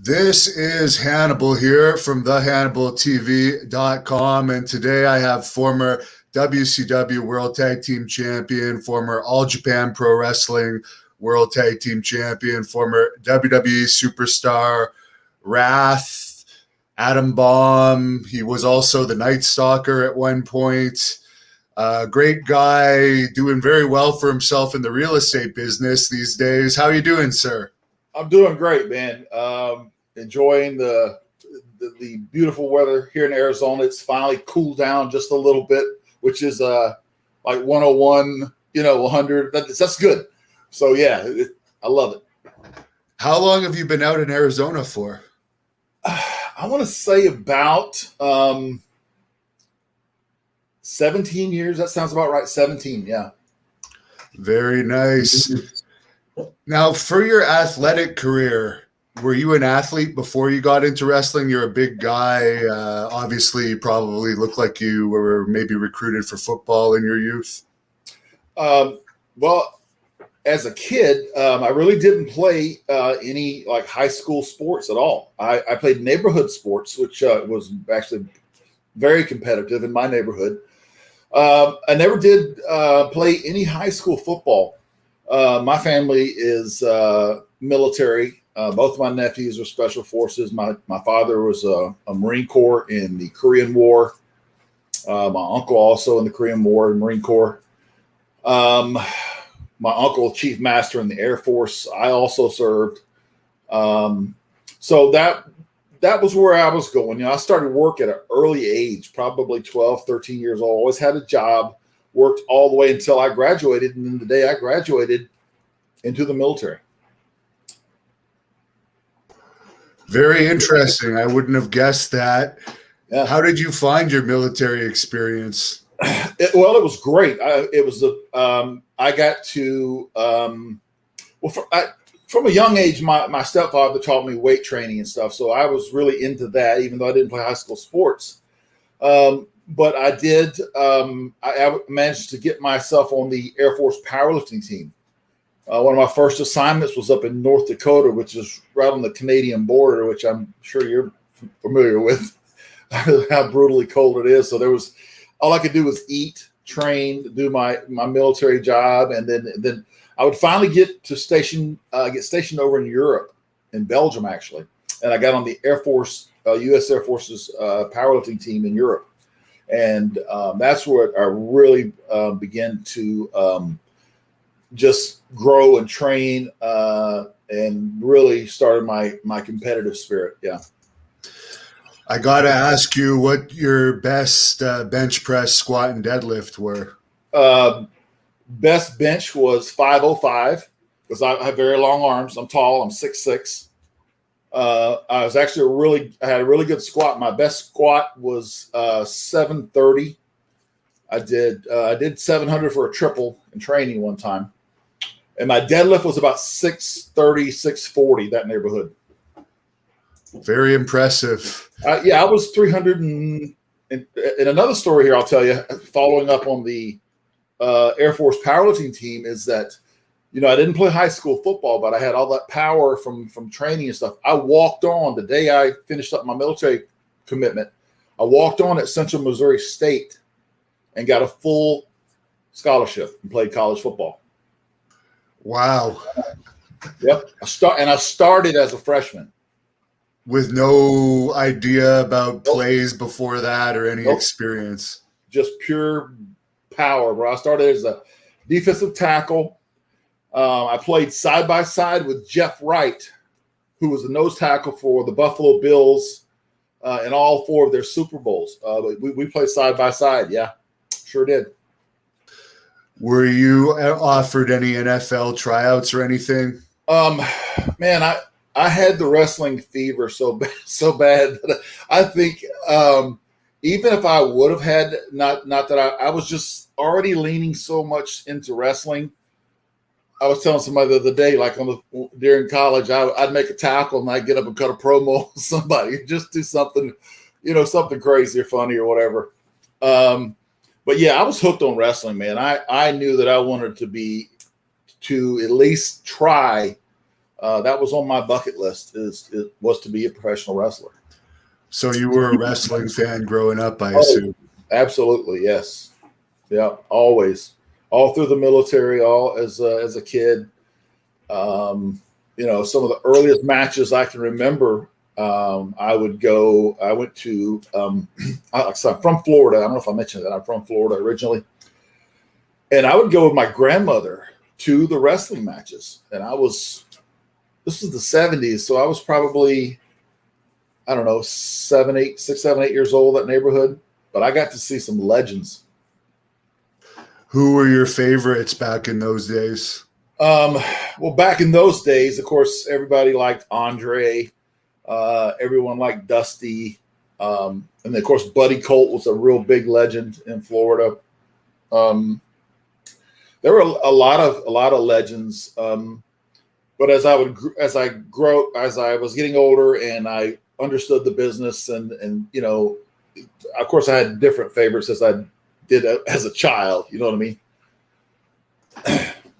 This is Hannibal here from thehannibaltv.com, and today I have former WCW World Tag Team Champion, former All Japan Pro Wrestling World Tag Team Champion, former WWE Superstar Wrath, Adam Bomb. He was also the Night Stalker at one point. Great guy, doing very well for himself in the real estate business these days. How are you doing, sir? I'm doing great, man. Enjoying the beautiful weather here in Arizona. It's finally cooled down just a little bit, which is like 101, 100. That's good. So yeah, I love it. How long have you been out in Arizona for? I want to say about 17 years. That sounds about right. 17, yeah. Very nice. Now, for your athletic career, were you an athlete before you got into wrestling? You're a big guy. Obviously, you probably look like you were maybe recruited for football in your youth. Well, as a kid, I really didn't play any like high school sports at all. I played neighborhood sports, which was actually very competitive in my neighborhood. I never did play any high school football. My family is military. Both of my nephews are special forces. My father was a Marine Corps in the Korean War. My uncle also in the Korean War, Marine Corps. My uncle, Chief Master in the Air Force. I also served. So that was where I was going. I started work at an early age, probably 12, 13 years old. Always had a job, worked all the way until I graduated. And then the day I graduated into the military. Very interesting. I wouldn't have guessed that. Yeah. How did you find your military experience? It was great. I got to, from a young age, my stepfather taught me weight training and stuff. So I was really into that, even though I didn't play high school sports. But I did, I managed to get myself on the Air Force powerlifting team. One of my first assignments was up in North Dakota, which is right on the Canadian border, which I'm sure you're familiar with, how brutally cold it is. So all I could do was eat, train, do my military job. And then I would finally get stationed over in Europe, in Belgium, actually. And I got on the Air Force, U.S. Air Force's powerlifting team in Europe. And that's where I really began to just grow and train and really started my competitive spirit. Yeah. I got to ask you what your best bench press, squat, and deadlift were. Best bench was 505 because I have very long arms. I'm tall. I'm 6'6". I was actually I had a really good squat. My best squat was 730. I did 700 for a triple in training one time. And my deadlift was about 630, 640, that neighborhood. Very impressive. I was 300. And another story here I'll tell you, following up on the Air Force powerlifting team, is that, I didn't play high school football, but I had all that power from training and stuff. I walked on the day I finished up my military commitment. I walked on at Central Missouri State and got a full scholarship and played college football. Wow. Yep. I started as a freshman. With no idea about plays before that or any experience? Just pure power, bro. I started as a defensive tackle. I played side by side with Jeff Wright, who was the nose tackle for the Buffalo Bills in all 4 of their Super Bowls. We played side by side. Yeah, sure did. Were you offered any NFL tryouts or anything? Man, I had the wrestling fever so bad that I think even if I would have had, not that I was just already leaning so much into wrestling. I was telling somebody the other day, like during college, I'd make a tackle and I'd get up and cut a promo with somebody, just do something, something crazy or funny or whatever. But yeah, I was hooked on wrestling, man. I knew that I wanted to at least try that was on my bucket list. It was to be a professional wrestler. So you were a wrestling fan growing up, I Oh, assume. absolutely, yes, yeah, always, all through the military, all as a kid. Some of the earliest matches I can remember. I went to. I'm from Florida. I don't know if I mentioned that. I'm from Florida originally, and I would go with my grandmother to the wrestling matches. And this was the 70s, so I was probably, I don't know, 6, 7, 8 years old, that neighborhood. But I got to see some legends. Who were your favorites back in those days? Well, back in those days, of course, everybody liked Andre. Everyone liked Dusty. And then, of course, Buddy Colt was a real big legend in Florida. There were a lot of legends. But as I was getting older and I understood the business and of course I had different favorites as I did as a child, you know what I mean?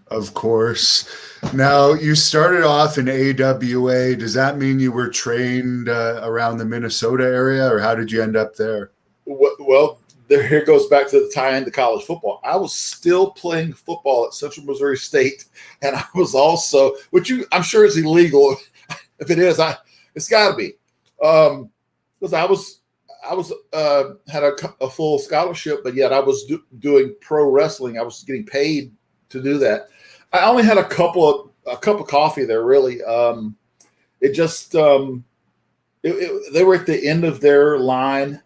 Of course. Now, you started off in AWA. Does that mean you were trained around the Minnesota area, or how did you end up there? Well, here goes back to the tie into college football. I was still playing football at Central Missouri State, and I was also, I'm sure is illegal. If it is, it's got to be, because I was had a full scholarship, but yet I was doing pro wrestling. I was getting paid to do that. I only had a cup of coffee there, really. They were at the end of their line,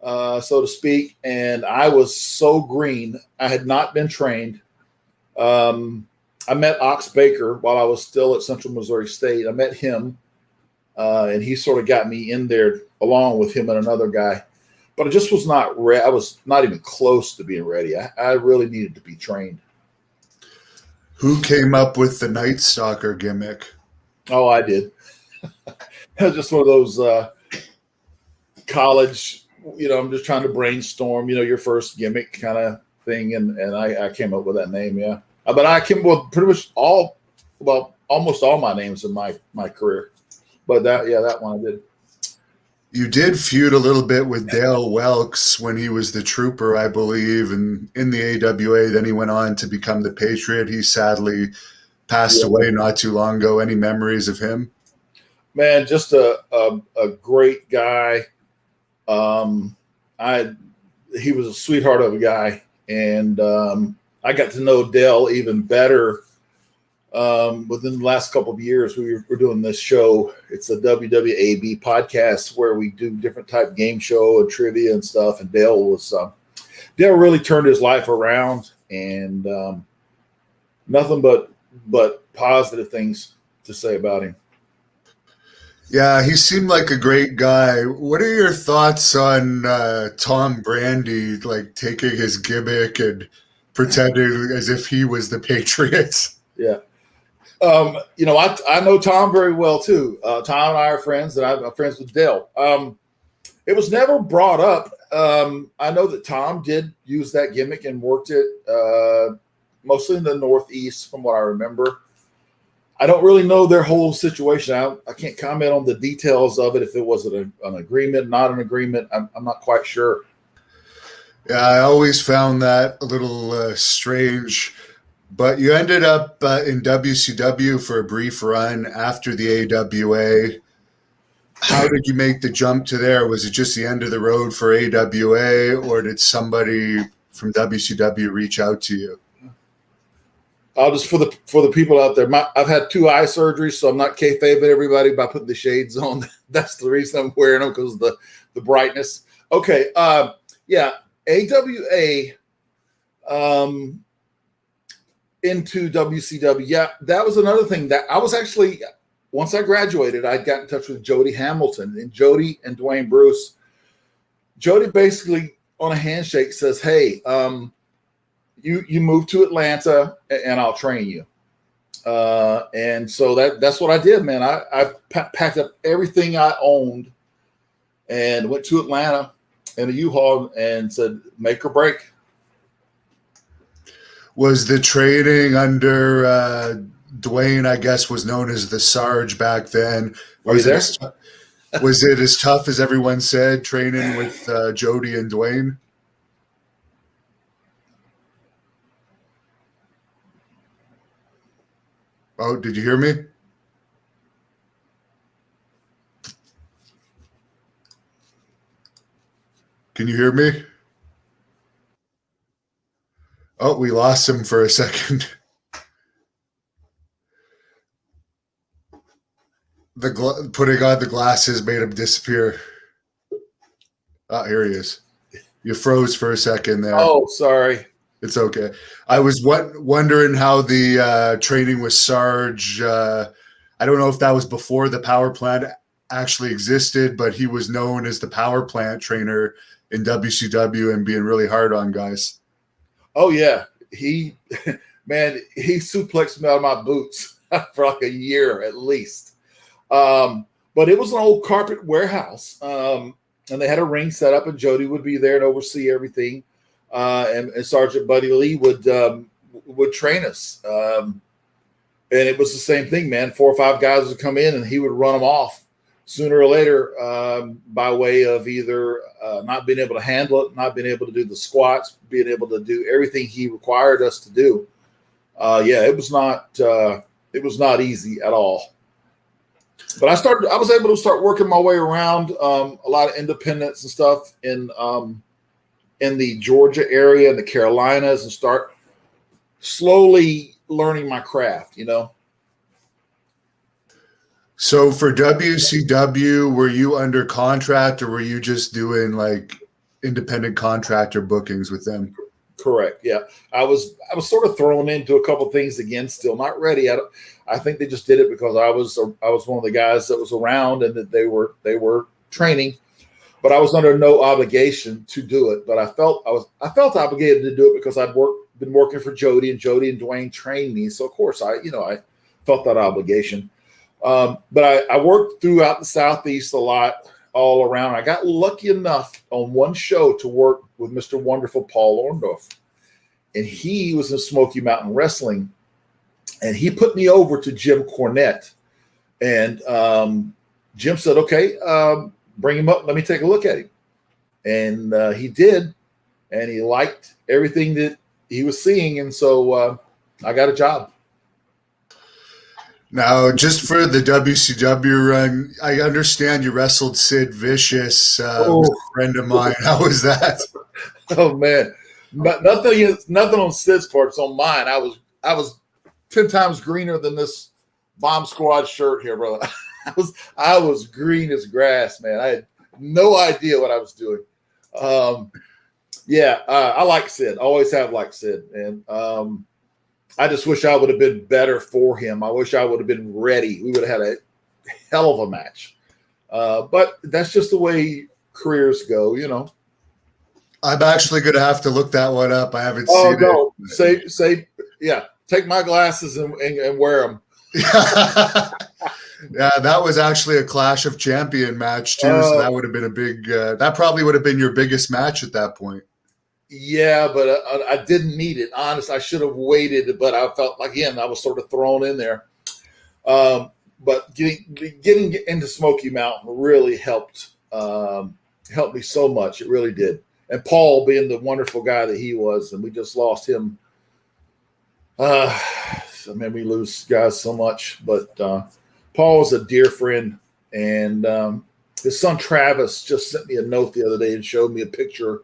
so to speak, and I was so green. I had not been trained. I met Ox Baker while I was still at Central Missouri State. I met him, and he sort of got me in there along with him and another guy. But I just was not ready. I was not even close to being ready. I really needed to be trained. Who came up with the Night Stalker gimmick? Oh, I did. It was just one of those college, I'm just trying to brainstorm, your first gimmick kind of thing. And I came up with that name, yeah. But I came up with pretty much almost all my names in my career. But that one I did. You did feud a little bit with Dale Welks when he was the Trooper, I believe, and in the AWA. Then he went on to become the Patriot. He sadly passed away not too long ago. Any memories of him? Man, just a great guy. He was a sweetheart of a guy, and I got to know Dale even better within the last couple of years. We're doing this show. It's a WWAB podcast where we do different type game show and trivia and stuff. And Dale really turned his life around, and nothing but positive things to say about him. Yeah, he seemed like a great guy. What are your thoughts on Tom Brady, like taking his gimmick and pretending as if he was the Patriots? Yeah. I know Tom very well too. Tom and I are friends, and I'm friends with Dale. It was never brought up. I know that Tom did use that gimmick and worked it mostly in the Northeast, from what I remember. I don't really know their whole situation. I can't comment on the details of it, if it was an agreement, not an agreement. I'm not quite sure. Yeah, I always found that a little strange. But you ended up in WCW for a brief run after the AWA. How did you make the jump to there? Was it just the end of the road for AWA, or did somebody from WCW reach out to you? I'll just for the people out there. I've had 2 eye surgeries, so I'm not kayfabing everybody by putting the shades on. That's the reason I'm wearing them, because of the brightness. Okay, yeah, AWA into WCW. Yeah, that was another thing that I was actually, once I graduated, I got in touch with Jody Hamilton, and Jody and Dwayne Bruce. Jody basically on a handshake says, "Hey, you move to Atlanta and I'll train you." And so that's what I did, man. I packed up everything I owned and went to Atlanta in a U-Haul and said, make or break. Was the training under Dwayne, I guess, was known as the Sarge back then. Are you there? Was it as tough as everyone said training with Jody and Dwayne? Oh, did you hear me? Can you hear me? Oh, we lost him for a second. Putting on the glasses made him disappear. Oh, here he is. You froze for a second there. Oh, sorry. It's okay. I was wondering how the training with Sarge. I don't know if that was before the power plant actually existed, but he was known as the power plant trainer in WCW and being really hard on guys. Oh yeah, he suplexed me out of my boots for like a year at least. But it was an old carpet warehouse, and they had a ring set up, and Jody would be there and oversee everything. And Sergeant Buddy Lee would train us. And it was the same thing, man. 4 or 5 guys would come in and he would run them off sooner or later, by way of either not being able to handle it, not being able to do the squats, being able to do everything he required us to do. It was not easy at all. But I was able to start working my way around a lot of independents and stuff in the Georgia area and the Carolinas, and start slowly learning my craft, So for WCW, were you under contract or were you just doing like independent contractor bookings with them? Correct. Yeah. I was sort of thrown into a couple of things again, still not ready. I think they just did it because I was one of the guys that was around and that they were training. But I was under no obligation to do it. But I felt obligated to do it because I'd been working for Jody, and Jody and Dwayne trained me. So of course I felt that obligation. But I worked throughout the Southeast a lot, all around. I got lucky enough on one show to work with Mr. Wonderful Paul Orndorff, and he was in Smoky Mountain Wrestling, and he put me over to Jim Cornette, and Jim said, "Okay, bring him up. Let me take a look at him." And he did, and he liked everything that he was seeing. And so I got a job. Now, just for the WCW run, I understand you wrestled Sid Vicious, a friend of mine. How was that? Oh man, but nothing on Sid's part. It's on mine. I was 10 times greener than this Bomb Squad shirt here, brother. I was green as grass, man. I had no idea what I was doing. I like Sid. Always have liked Sid, and I just wish I would have been better for him. I wish I would have been ready. We would have had a hell of a match. But that's just the way careers go, I'm actually going to have to look that one up. I haven't seen it. Oh, no. Take my glasses and wear them. Yeah, that was actually a Clash of Champion match, too. So that would have been a big that probably would have been your biggest match at that point. Yeah, but I didn't need it. Honest, I should have waited, but I felt like, again, I was sort of thrown in there. But getting into Smoky Mountain really helped me so much. It really did. And Paul, being the wonderful guy that he was, and we just lost him. We lose guys so much, but Paul was a dear friend, and his son Travis just sent me a note the other day and showed me a picture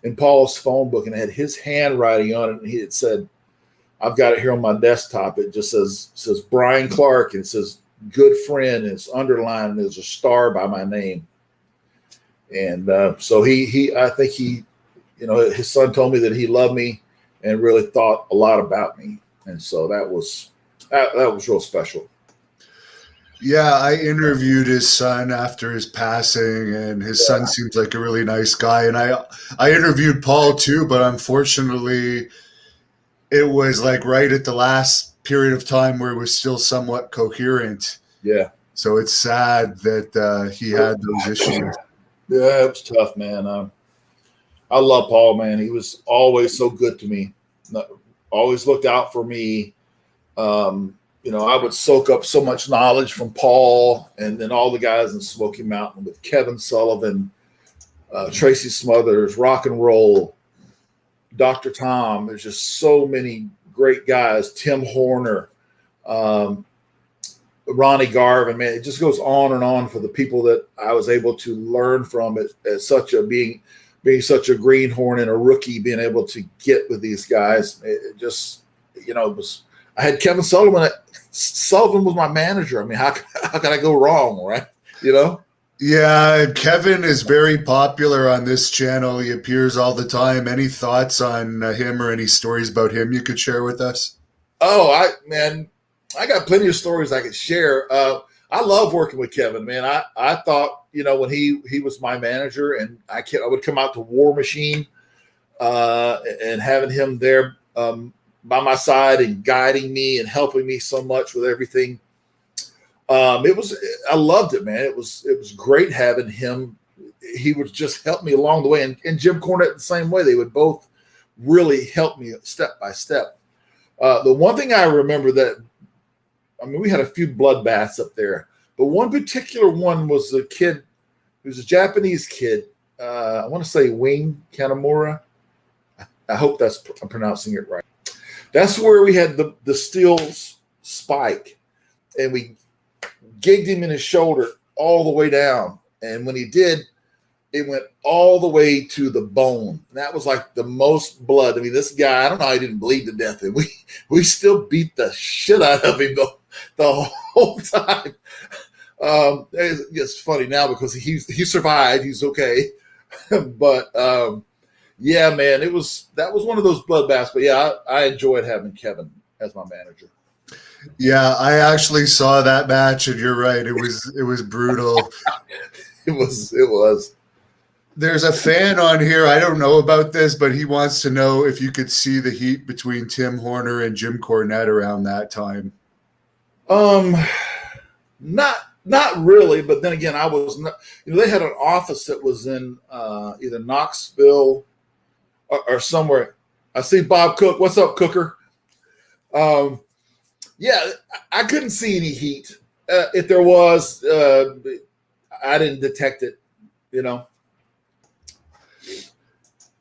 in Paul's phone book, and it had his handwriting on it, and he had said, I've got it here on my desktop. It just says Brian Clark, and it says good friend, and it's underlined, and there's a star by my name. And so I think his son told me that he loved me and really thought a lot about me. And so that was real special. Yeah, I interviewed his son after his passing, and his son seems like a really nice guy. And I interviewed Paul too, but unfortunately it was like right at the last period of time where it was still somewhat coherent. Yeah. So it's sad that he had those issues. Yeah, it was tough, man. I love Paul, man. He was always so good to me. Always looked out for me. I would soak up so much knowledge from Paul and then all the guys in Smoky Mountain with Kevin Sullivan, Tracy Smothers, Rock and Roll, Dr. Tom. There's just so many great guys. Tim Horner, Ronnie Garvin. Man, it just goes on and on for the people that I was able to learn from it as such a being such a greenhorn and a rookie, being able to get with these guys. It just, it was. I had Kevin Sullivan. Sullivan was my manager. I mean, how can I go wrong, right? Yeah, Kevin is very popular on this channel. He appears all the time. Any thoughts on him or any stories about him you could share with us? Oh, I got plenty of stories I could share. I love working with Kevin, man. I thought, when he was my manager, and I would come out to War Machine, and having him there by my side and guiding me and helping me so much with everything. I loved it, man. It was great having him. He would just help me along the way. And Jim Cornette the same way. They would both really help me step by step. The one thing I remember we had a few bloodbaths up there, but one particular one was a kid, he was a Japanese kid. I want to say Wing Kanamura. I hope I'm pronouncing it right. That's where we had the steel spike, and we gigged him in his shoulder all the way down. And when he did, it went all the way to the bone. And that was like the most blood. I mean, this guy, I don't know how he didn't bleed to death. And we still beat the shit out of him the whole time. It's funny now because he survived. He's okay. But yeah, man, that was one of those bloodbaths. But yeah, I enjoyed having Kevin as my manager. Yeah, I actually saw that match, and you're right. It was brutal. It was. There's a fan on here. I don't know about this, but he wants to know if you could see the heat between Tim Horner and Jim Cornette around that time. Not really. But then again, I was not. They had an office that was in either Knoxville or somewhere. I see Bob Cook. What's up, Cooker? Yeah, I couldn't see any heat. If there was, I didn't detect it,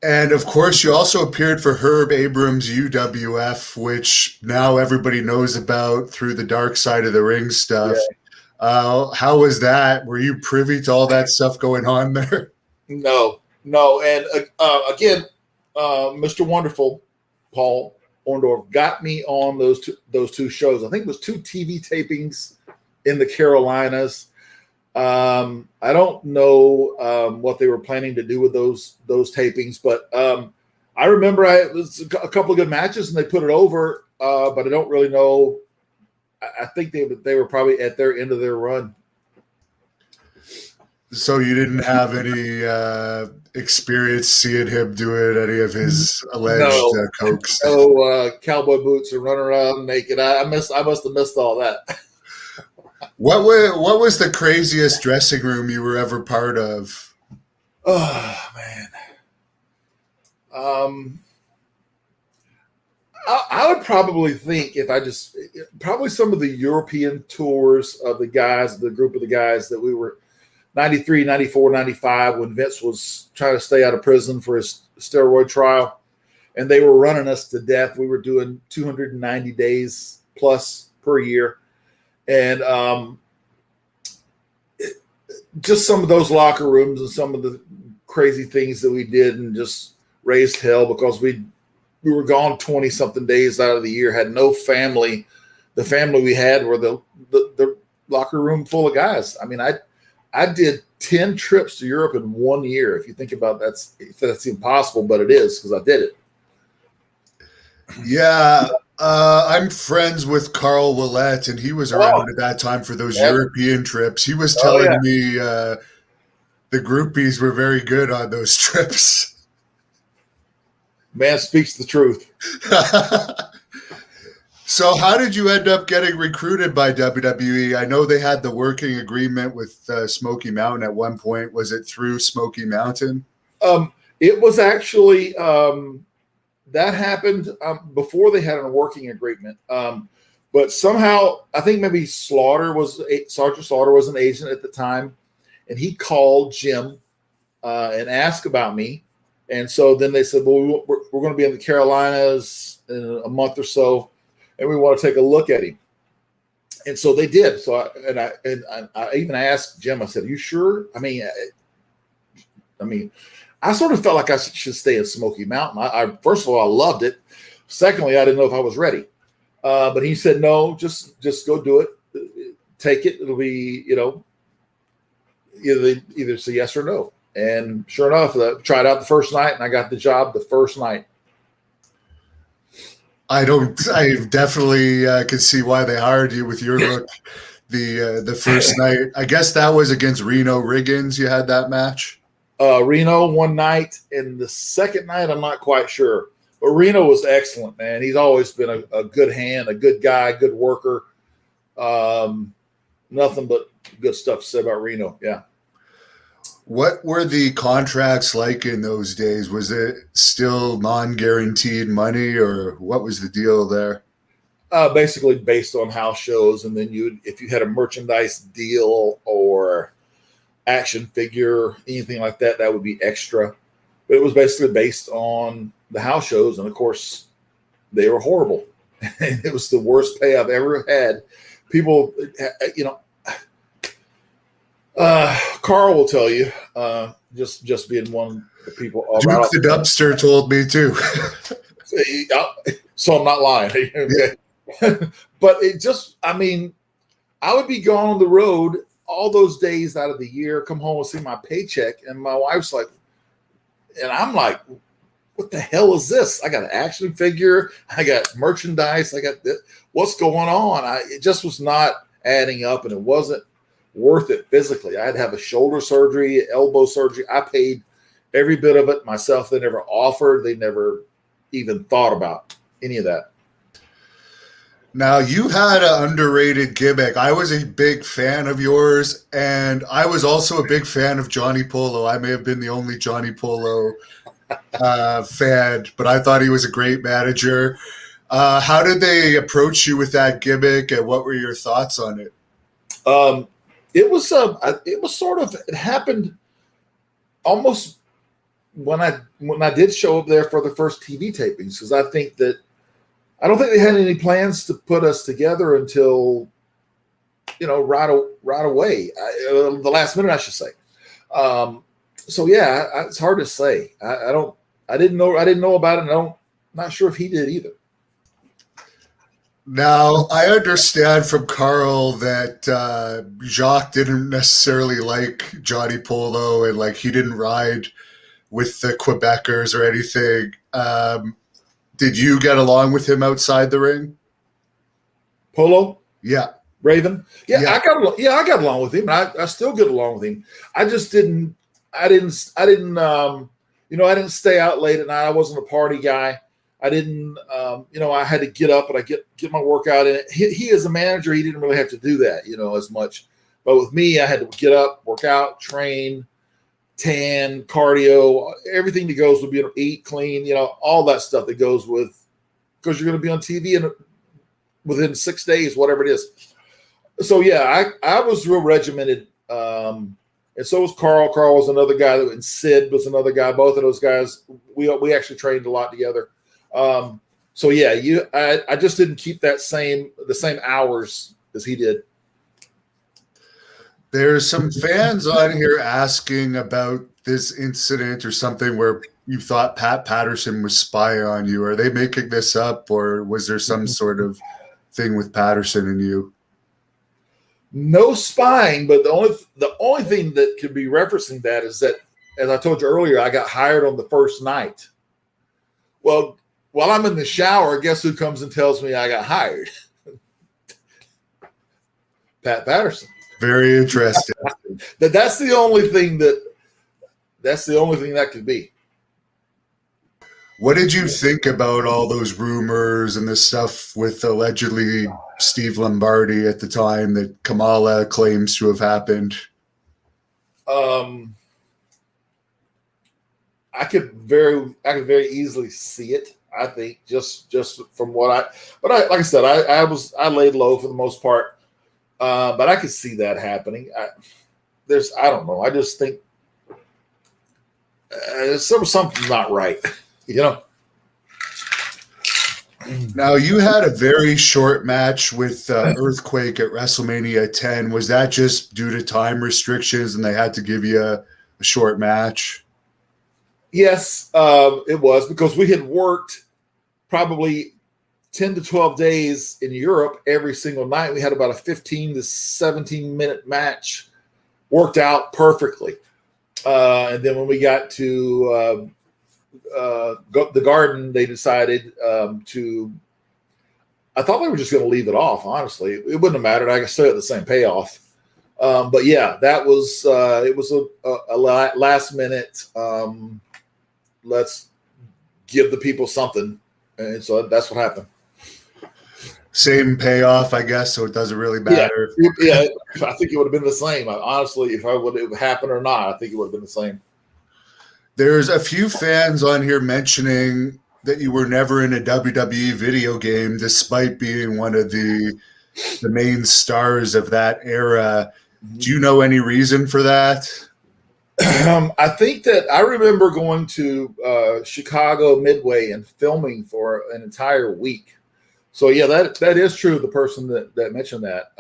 And of course, you also appeared for Herb Abrams' UWF, which now everybody knows about through the Dark Side of the Ring stuff. Yeah. How was that? Were you privy to all that stuff going on there? No. And again, Mr. Wonderful, Paul Orndorff, got me on those two shows. I think it was 2 TV tapings in the Carolinas. I don't know what they were planning to do with those tapings, but I remember it was a couple of good matches, and they put it over. But I don't really know. I think they were probably at their end of their run. So you didn't have any experience seeing him doing any of his alleged cokes? No, cowboy boots and running around naked. I must have missed all that. What was the craziest dressing room you were ever part of? Oh man, I would probably think probably some of the European tours of the group of the guys that we were 93, 94, 95 when Vince was trying to stay out of prison for his steroid trial, and they were running us to death. We were doing 290 days plus per year. And just some of those locker rooms and some of the crazy things that we did, and just raised hell because we were gone 20-something days out of the year, had no family. The family we had were the locker room full of guys. I mean, I did 10 trips to Europe in 1 year. If you think about that's impossible, but it is because I did it. Yeah. I'm friends with Carl Willett, and he was around at that time for those European trips. He was telling me the groupies were very good on those trips. Man speaks the truth. So how did you end up getting recruited by WWE? I know they had the working agreement with Smoky Mountain at one point. Was it through Smoky Mountain? It was actually that happened before they had a working agreement. But But somehow, I think maybe Sergeant Slaughter was an agent at the time, and he called Jim and asked about me. And so then they said, well, we're going to be in the Carolinas in a month or so, and we want to take a look at him. And so they did. So I even asked Jim, I said, are you sure? I mean, I sort of felt like I should stay in Smoky Mountain. First of all, I loved it. Secondly, I didn't know if I was ready. But he said, no, just go do it. Take it. It'll be, either say yes or no. And sure enough, I tried out the first night, and I got the job the first night. I definitely can see why they hired you with your look the first night. I guess that was against Reno Riggins. You had that match? Reno one night, and the second night, I'm not quite sure. But Reno was excellent, man. He's always been a good hand, a good guy, good worker. Nothing but good stuff to say about Reno. Yeah. What were the contracts like in those days? Was it still non-guaranteed money, or what was the deal there? Basically based on house shows, and then if you had a merchandise deal or action figure, anything like that, that would be extra. But it was basically based on the house shows, and of course, they were horrible. It was the worst pay I've ever had. People, Carl will tell you, just being one of the people. Duke the Dubster told me too. So I'm not lying. Okay. But I would be gone on the road all those days out of the year, come home and see my paycheck, and my wife's like, and I'm like, what the hell is this? I got an action figure, I got merchandise, I got this. What's going on? It just was not adding up, and it wasn't worth it physically. I had to have a shoulder surgery, elbow surgery. I paid every bit of it myself. They never offered. They never even thought about any of that. Now, you had an underrated gimmick. I was a big fan of yours, and I was also a big fan of Johnny Polo. I may have been the only Johnny Polo fan, but I thought he was a great manager. How did they approach you with that gimmick, and what were your thoughts on it? It happened almost when I did show up there for the first TV tapings, because I don't think they had any plans to put us together until, right away, the last minute, I should say. So yeah, it's hard to say. I didn't know about it, and I'm not sure if he did either. Now, I understand from Carl that Jacques didn't necessarily like Johnny Polo, and he didn't ride with the Quebecers or anything. Did you get along with him outside the ring? Polo? Yeah. Raven? Yeah. I got along with him. I still get along with him. I just didn't stay out late at night. I wasn't a party guy. I didn't, I had to get up and I get my workout in. He as a manager, he didn't really have to do that, as much. But with me, I had to get up, work out, train, tan, cardio, everything that goes with eat, clean, all that stuff that goes with, because you're going to be on TV and within 6 days, whatever it is. So yeah, I was real regimented. And so was Carl. Carl was another guy, and Sid was another guy. Both of those guys, we actually trained a lot together. So yeah, I just didn't keep the same hours as he did. There's some fans on here asking about this incident or something where you thought Pat Patterson was spying on you. Are they making this up, or was there some sort of thing with Patterson and you? No spying, but the only thing that could be referencing that is that, as I told you earlier, I got hired on the first night. Well, while I'm in the shower, guess who comes and tells me I got hired? Pat Patterson. Very interesting. That's the only thing that could be. What did you think about all those rumors and the stuff with allegedly Steve Lombardi at the time that Kamala claims to have happened? I could very easily see it. I think just from what like I said, I laid low for the most part, but I could see that happening. I don't know. I just think something's not right, you know. Now, you had a very short match with Earthquake at WrestleMania 10. Was that just due to time restrictions and they had to give you a short match? Yes, it was because we had worked probably 10 to 12 days in Europe every single night. We had about a 15 to 17-minute match worked out perfectly. And then when we got to the Garden, they decided to. I thought they were just going to leave it off. Honestly, it wouldn't have mattered. I could still get the same payoff. But yeah, that was it was a last minute. Let's give the people something, and so that's what happened. Same payoff, I guess, so it doesn't really matter. Yeah, I think it would have been the same. Honestly, if I would have happened or not, I think it would have been the same. There's a few fans on here mentioning that you were never in a WWE video game, despite being one of the main stars of that era. Do you know any reason for that? I think that I remember going to Chicago Midway and filming for an entire week. So yeah, that is true. The person that mentioned that,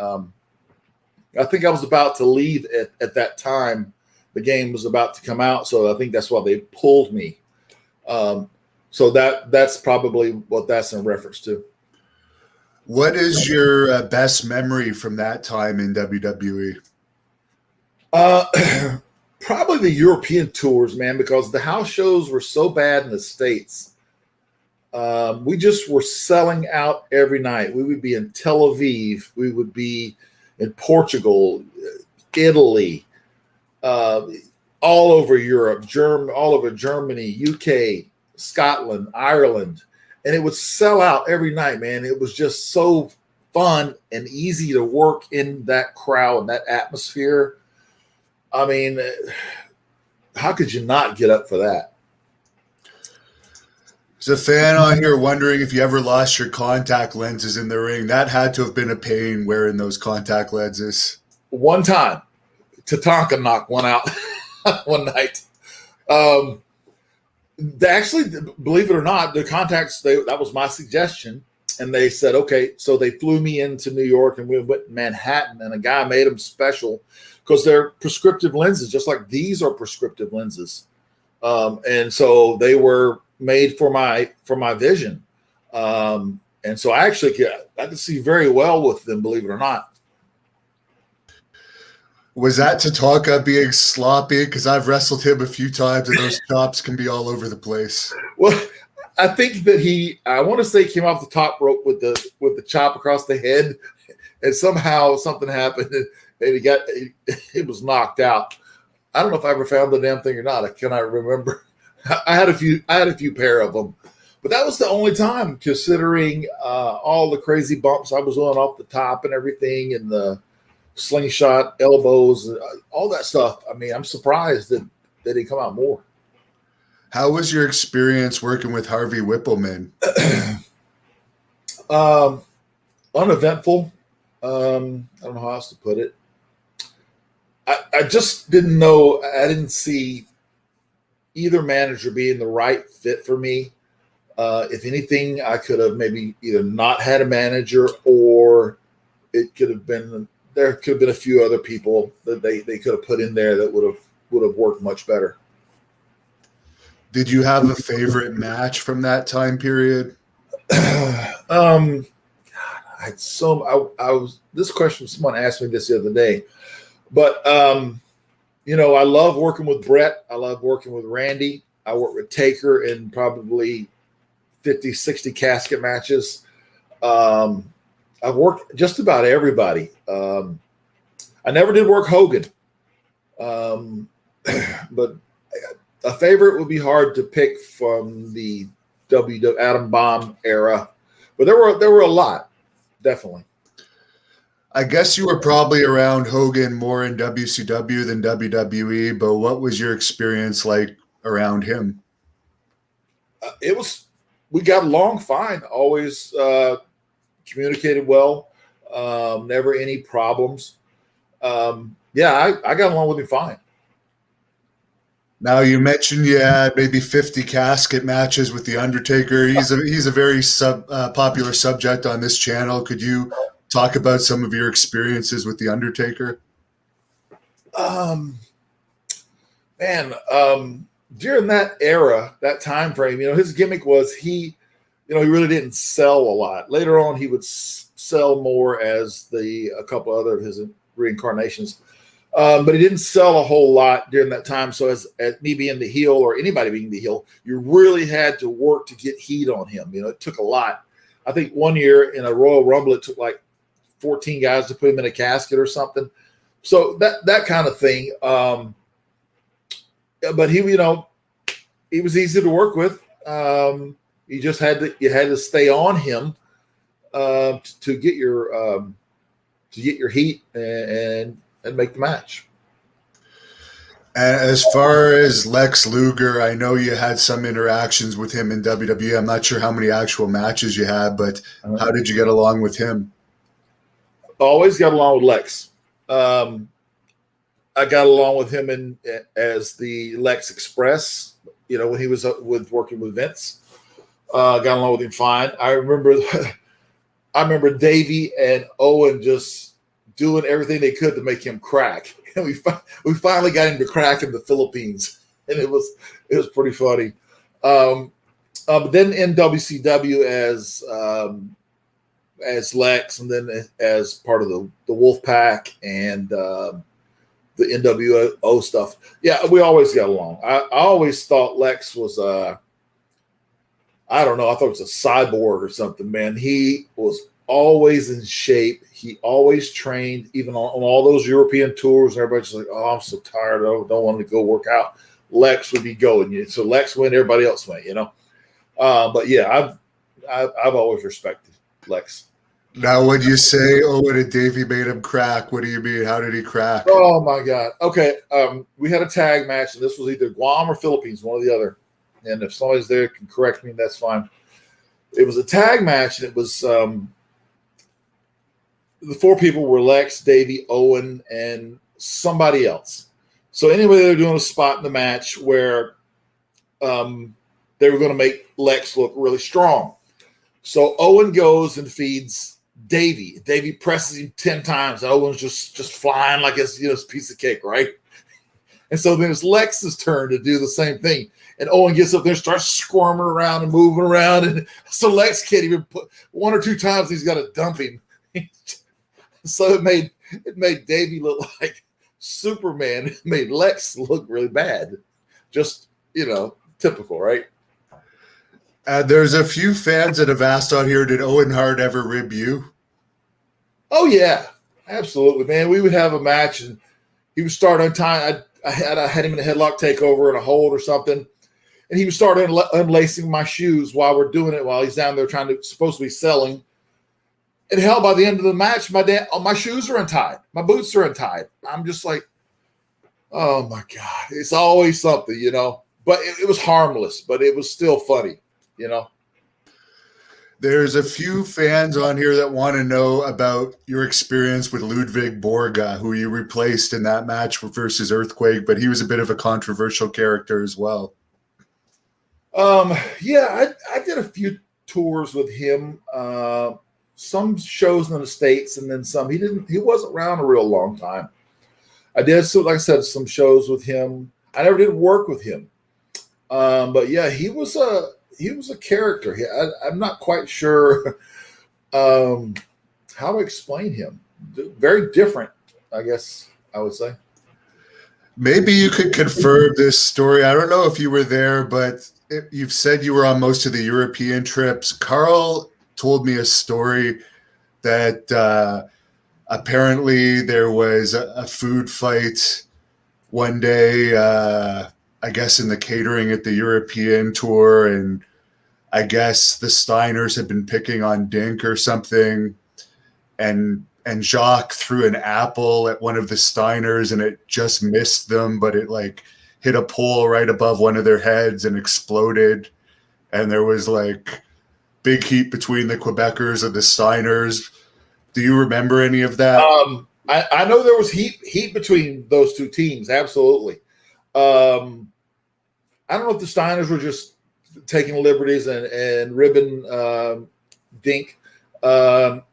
I think I was about to leave at that time. The game was about to come out, so I think that's why they pulled me. So that's probably what that's in reference to. What is your best memory from that time in WWE? Probably the European tours, man, because the house shows were so bad in the States. We just were selling out every night. We would be in Tel Aviv. We would be in Portugal, Italy, all over Europe, all over Germany, UK, Scotland, Ireland. And it would sell out every night, man. It was just so fun and easy to work in that crowd and that atmosphere. I mean, how could you not get up for that? There's a fan on here wondering if you ever lost your contact lenses in the ring. That had to have been a pain wearing those contact lenses. One time, Tatanka knocked one out one night. They actually, believe it or not, the contacts, that was my suggestion. And they said, okay. So they flew me into New York and we went to Manhattan, and a guy made them special because they're prescriptive lenses, just like these are prescriptive lenses. And so they were made for my vision. And so I could see very well with them, believe it or not. Was that Tatanka being sloppy? Because I've wrestled him a few times, and those chops can be all over the place. Well, I think that I want to say he came off the top rope with the chop across the head, and somehow something happened, and he was knocked out. I don't know if I ever found the damn thing or not. I cannot remember. I had a few pair of them, but that was the only time, considering all the crazy bumps I was on off the top and everything, and the slingshot elbows, all that stuff. I mean, I'm surprised that they didn't come out more. How was your experience working with Harvey Whippleman? Uneventful. I don't know how else to put it. I just didn't know. I didn't see either manager being the right fit for me. If anything, I could have maybe either not had a manager, or it could have been there could have been a few other people that they could have put in there that would have worked much better. Did you have a favorite match from that time period? God, this question, someone asked me this the other day, but I love working with Brett. I love working with Randy. I worked with Taker in probably 50, 60 casket matches. I've worked just about everybody. I never did work Hogan, but a favorite would be hard to pick from the Atom Bomb era, but there were a lot, definitely. I guess you were probably around Hogan more in WCW than WWE, but what was your experience like around him? It was we got along fine. Always communicated well. Never any problems. Yeah, I got along with him fine. Now you mentioned you had maybe 50 casket matches with the Undertaker. He's a very popular subject on this channel. Could you talk about some of your experiences with the Undertaker? Um, man, during that era, that time frame, his gimmick was he really didn't sell a lot. Later on, he would sell more as a couple other of his reincarnations. But he didn't sell a whole lot during that time. So as me being the heel or anybody being the heel, you really had to work to get heat on him. It took a lot. I think one year in a Royal Rumble, it took like 14 guys to put him in a casket or something. So that kind of thing. But he was easy to work with. You just had to stay on him to get your heat and make the match. And as far as Lex Luger, I know you had some interactions with him in WWE. I'm not sure how many actual matches you had, but how did you get along with him? Always got along with Lex. I got along with him as the Lex Express, when he was working with Vince. Got along with him fine. I remember Davey and Owen just doing everything they could to make him crack. And we finally got him to crack in the Philippines, and it was pretty funny. But then in WCW as Lex, and then as part of the Wolf Pack and the NWO stuff. Yeah, we always got along. I always thought Lex was I don't know. I thought it was a cyborg or something, man. He was always in shape. He always trained, even on all those European tours. And everybody's like, "Oh, I'm so tired. I don't want to go work out." Lex would be going. So Lex went, everybody else went. But yeah, I've always respected Lex. Now, when you say Owen and Davey made him crack, what do you mean? How did he crack? Oh my God. Okay, we had a tag match, and this was either Guam or Philippines, one or the other. And if somebody's there can correct me, that's fine. It was a tag match, and it was the four people were Lex, Davey, Owen, and somebody else. So anyway, they were doing a spot in the match where they were going to make Lex look really strong. So Owen goes and feeds Davey. Davey presses him 10 times, and Owen's just flying like it's a piece of cake, right? And so then it's Lex's turn to do the same thing. And Owen gets up there and starts squirming around and moving around. And so Lex can't even put one or two times he's got to dump him. So it made Davey look like Superman. It made Lex look really bad. Just, typical, right? There's a few fans that have asked on here, did Owen Hart ever rib you? Oh, yeah. Absolutely, man. We would have a match, and he would start on time. I had him in a headlock takeover and a hold or something. And he would start unlacing my shoes while we're doing it, while he's down there supposed to be selling. And hell, by the end of the match, my shoes are untied. My boots are untied. I'm just like, oh my God. It's always something, But it was harmless, but it was still funny, There's a few fans on here that want to know about your experience with Ludwig Borga, who you replaced in that match versus Earthquake, but he was a bit of a controversial character as well. Yeah, I did a few tours with him. Some shows in the States, and then some. He wasn't around a real long time. I did, so like I said, some shows with him. I never did work with him. But yeah, he was a character. I'm not quite sure how to explain him. Very different, I guess I would say. Maybe you could confirm this story. I don't know if you were there, but you've said you were on most of the European trips. Carl told me a story that apparently there was a food fight one day, I guess in the catering at the European tour, and I guess the Steiners had been picking on Dink or something, and Jacques threw an apple at one of the Steiners, and it just missed them, but it hit a pole right above one of their heads and exploded. And there was big heat between the Quebecers and the Steiners. Do you remember any of that? I know there was heat between those two teams. Absolutely. I don't know if the Steiners were just taking liberties and ribbon Dink, but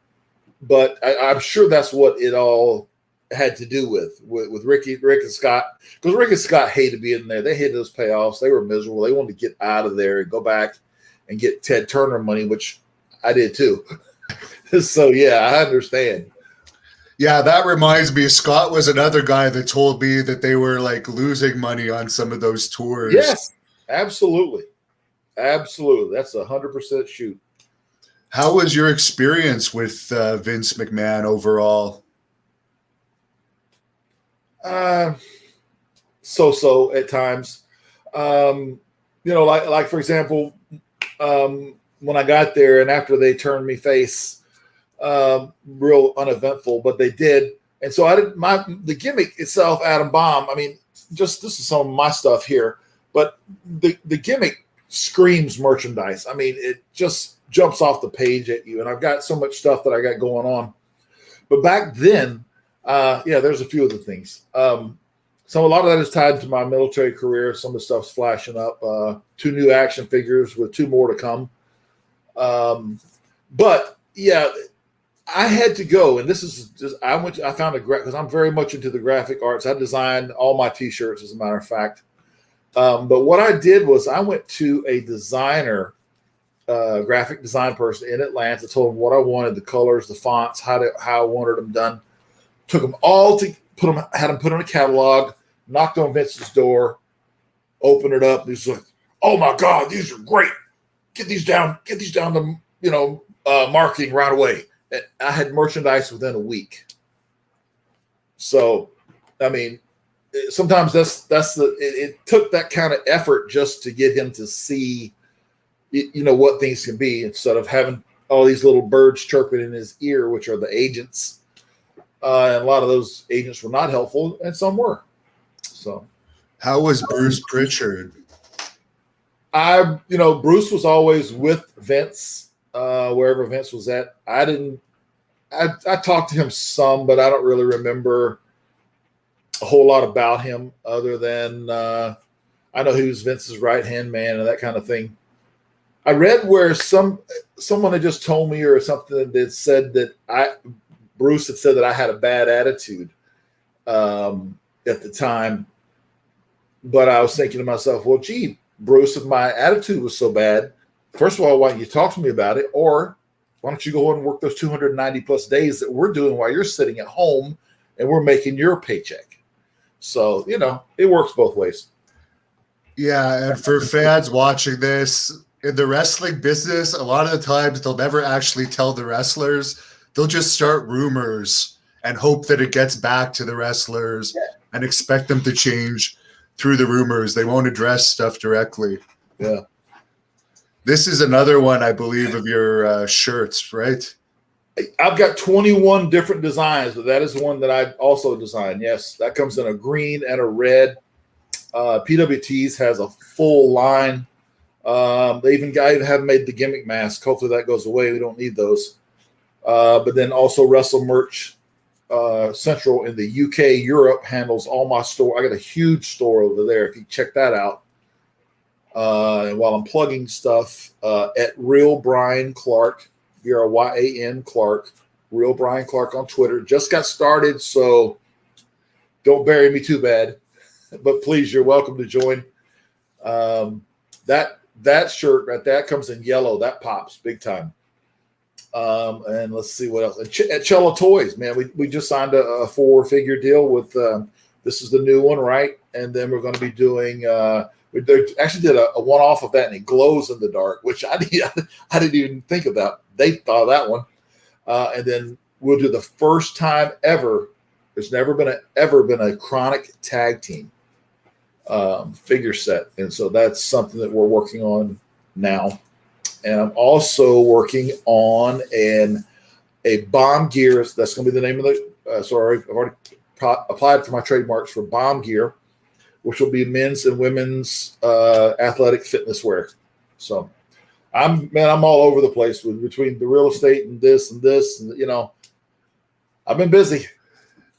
I'm sure that's what it all had to do with Rick and Scott, because Rick and Scott hated being there. They hated those payoffs. They were miserable. They wanted to get out of there and go back and get Ted Turner money, which I did too. So yeah, I understand. Yeah, that reminds me. Scott was another guy that told me that they were like losing money on some of those tours. Yes, absolutely. Absolutely. That's 100% shoot. How was your experience with Vince McMahon overall? So at times. Like for example, when I got there and after they turned me face, real uneventful, but they did. And so the gimmick itself, Adam Bomb, I mean, just this is some of my stuff here, but the gimmick screams merchandise. I mean, it just jumps off the page at you. And I've got so much stuff that I got going on. But back then, there's a few of the things. So a lot of that is tied to my military career. Some of the stuff's flashing up. 2 new action figures with 2 more to come. But yeah, I had to go, and this is just I found because I'm very much into the graphic arts. I designed all my T-shirts, as a matter of fact. But what I did was I went to a designer, graphic design person in Atlanta, told him what I wanted, the colors, the fonts, how I wanted them done. Took them all to had them put in a catalog, knocked on Vince's door, opened it up. He's like, "Oh my God, these are great! Get these down to marketing right away." And I had merchandise within a week. So, I mean, sometimes it took that kind of effort just to get him to see, what things can be, instead of having all these little birds chirping in his ear, which are the agents. And a lot of those agents were not helpful, and some were. So, how was Bruce Pritchard? Bruce was always with Vince, wherever Vince was at. I talked to him some, but I don't really remember a whole lot about him, other than I know he was Vince's right-hand man and that kind of thing. I read where someone had just told me or something that said that Bruce had said that I had a bad attitude at the time. But I was thinking to myself, well, gee, Bruce, if my attitude was so bad, first of all, why don't you talk to me about it? Or why don't you go and work those 290 plus days that we're doing while you're sitting at home and we're making your paycheck? So, it works both ways. Yeah, and for fans watching this, in the wrestling business, a lot of the times they'll never actually tell the wrestlers. They'll just start rumors and hope that it gets back to the wrestlers and expect them to change through the rumors. They won't address stuff directly. Yeah. This is another one, I believe, of your shirts, right? I've got 21 different designs, but that is the one that I also designed. Yes, that comes in a green and a red. PWTs has a full line. They even have made the gimmick mask. Hopefully that goes away. We don't need those. But then also Wrestle Merch Central in the UK, Europe handles all my store. I got a huge store over there. If you check that out. And while I'm plugging stuff at Real Brian Clark, BRYAN Clark, Real Brian Clark on Twitter. Just got started, so don't bury me too bad. But please, you're welcome to join. That shirt right there comes in yellow. That pops big time. And let's see what else. At Cello Toys, man, we just signed a 4-figure deal with. This is the new one, right? And then we're going to be doing. They actually did a one-off of that, and it glows in the dark, which I didn't even think of that. They thought of that one. And then we'll do the first time ever. There's never been a chronic tag team figure set, and so that's something that we're working on now. And I'm also working on a Bomb Gear. That's going to be the name of the. Sorry, I've already applied for my trademarks for Bomb Gear, which will be men's and women's athletic fitness wear. So I'm all over the place between the real estate and this, and I've been busy.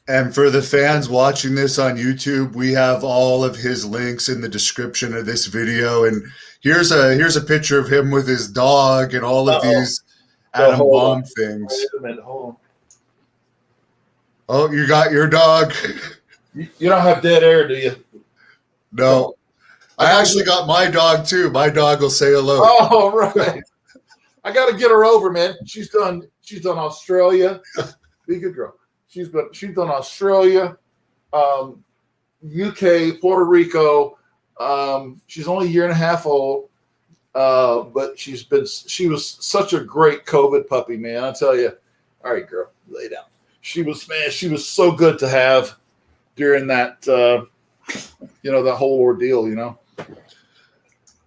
And for the fans watching this on YouTube, we have all of his links in the description of this video. And here's a picture of him with his dog and all of these Adam Bomb things. Wait a minute, hold on. Oh, you got your dog? You don't have dead air, do you? No. I actually got my dog too. My dog will say hello. Oh, right. I got to get her over, man. She's done Australia. Be a good girl. She's done Australia, UK, Puerto Rico. She's only a year and a half old, but she was such a great COVID puppy, man. I tell you. All right, girl, lay down. She was so good to have during that, that whole ordeal,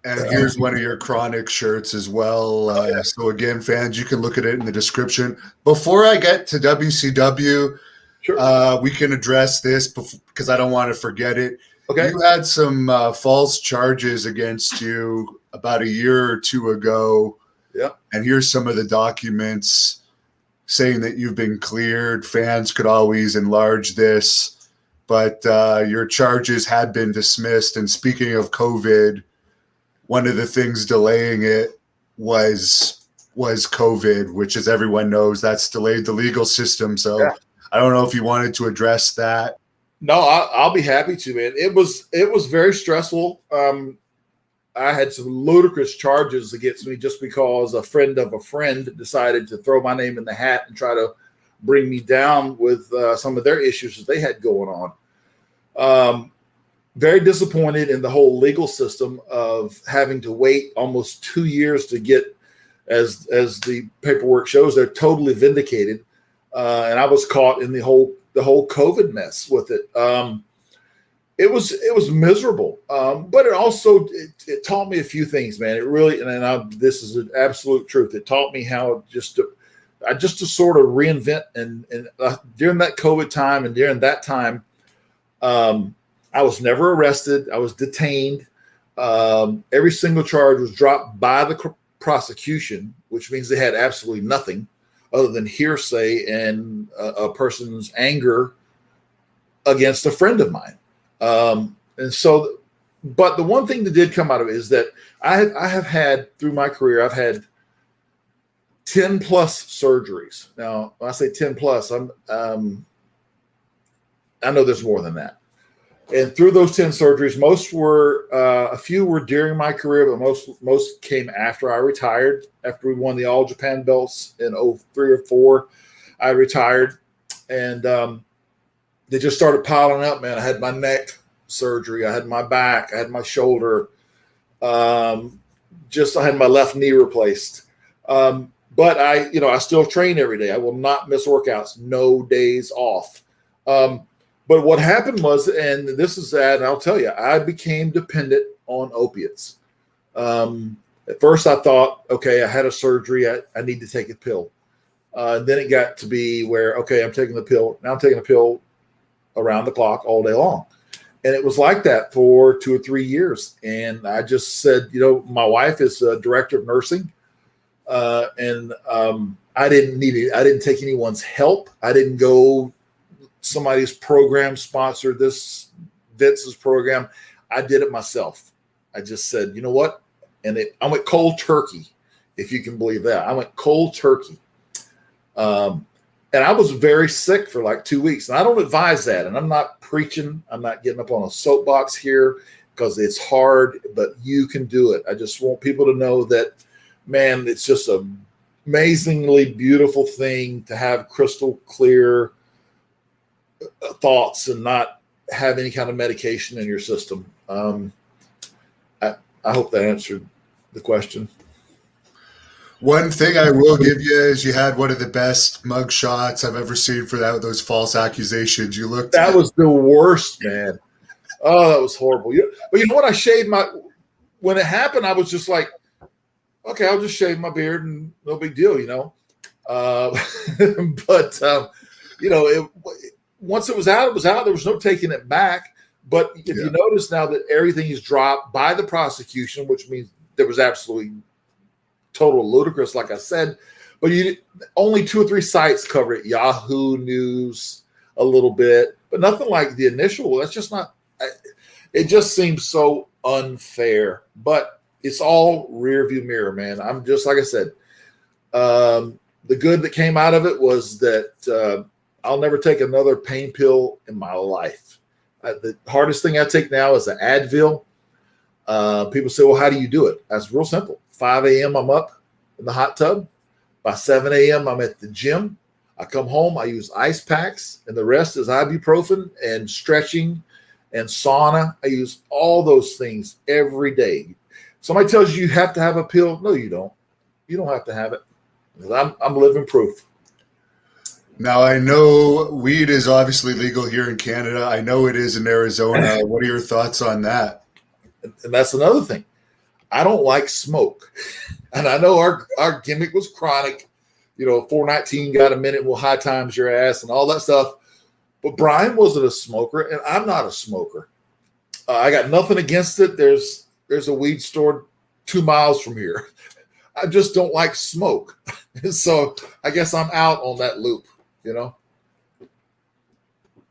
And here's one of your Chronic shirts as well. So again, fans, you can look at it in the description. Before I get to WCW, sure. We can address this because I don't want to forget it. Okay. You had some false charges against you about a year or two ago. Yeah. And here's some of the documents saying that you've been cleared. Fans could always enlarge this, but your charges had been dismissed. And speaking of COVID, one of the things delaying it was COVID, which, as everyone knows, that's delayed the legal system. So yeah. I don't know if you wanted to address that. No, I'll be happy to, man. It was very stressful. I had some ludicrous charges against me just because a friend of a friend decided to throw my name in the hat and try to bring me down with some of their issues that they had going on. Very disappointed in the whole legal system of having to wait almost 2 years to get, as the paperwork shows, they're totally vindicated. And I was caught in the whole COVID mess with it. It was miserable, but it also it taught me a few things, man. It really, this is an absolute truth. It taught me how just to sort of reinvent and during that COVID time and during that time. I was never arrested. I was detained. Every single charge was dropped by the prosecution, which means they had absolutely nothing other than hearsay and a person's anger against a friend of mine. But the one thing that did come out of it is that I have had, through my career, I've had 10 plus surgeries. Now, when I say 10 plus, I know there's more than that. And through those 10 surgeries, a few were during my career, but most came after I retired. After we won the All Japan belts in 2003 or 2004, I retired, and they just started piling up, man. I had my neck surgery, I had my back, I had my shoulder, I had my left knee replaced. But I still train every day. I will not miss workouts, no days off. But what happened was, and this is sad, and I'll tell you, I became dependent on opiates. At first I thought, okay, I had a surgery. I need to take a pill. Then it got to be where, okay, I'm taking the pill. Now I'm taking a pill around the clock all day long. And it was like that for 2 or 3 years. And I just said, my wife is a director of nursing. And I didn't need it. I didn't take anyone's help. I didn't go somebody's program sponsored this Vince's program. I did it myself. I just said, you know what? And I went cold turkey, if you can believe that. I went cold turkey. And I was very sick for like 2 weeks. And I don't advise that. And I'm not preaching. I'm not getting up on a soapbox here because it's hard, but you can do it. I just want people to know that, man, it's just an amazingly beautiful thing to have crystal clear thoughts and not have any kind of medication in your system. I hope that answered the question. One thing I will give you is you had one of the best mug shots I've ever seen for those false accusations. That was the worst, man. Oh, that was horrible. But you know what? When it happened, I was just like, okay, I'll just shave my beard and no big deal, once it was out, it was out. There was no taking it back. But if you notice now that everything is dropped by the prosecution, which means there was absolutely total ludicrous, like I said. But only 2 or 3 sites cover it. Yahoo News a little bit, but nothing like the initial. That's just not. It just seems so unfair. But it's all rear view mirror, man. I'm just like I said. The good that came out of it was that I'll never take another pain pill in my life. The hardest thing I take now is an Advil. People say, well, how do you do it? That's real simple. 5 a.m. I'm up in the hot tub. By 7 a.m. I'm at the gym. I come home, I use ice packs, and the rest is ibuprofen and stretching and sauna. I use all those things every day. Somebody tells you have to have a pill. No, you don't. You don't have to have it. I'm living proof. Now, I know weed is obviously legal here in Canada. I know it is in Arizona. What are your thoughts on that? And that's another thing. I don't like smoke. And I know our gimmick was chronic. 419 got a minute, will high times your ass and all that stuff. But Brian wasn't a smoker, and I'm not a smoker. I got nothing against it. There's a weed store 2 miles from here. I just don't like smoke. So I guess I'm out on that loop,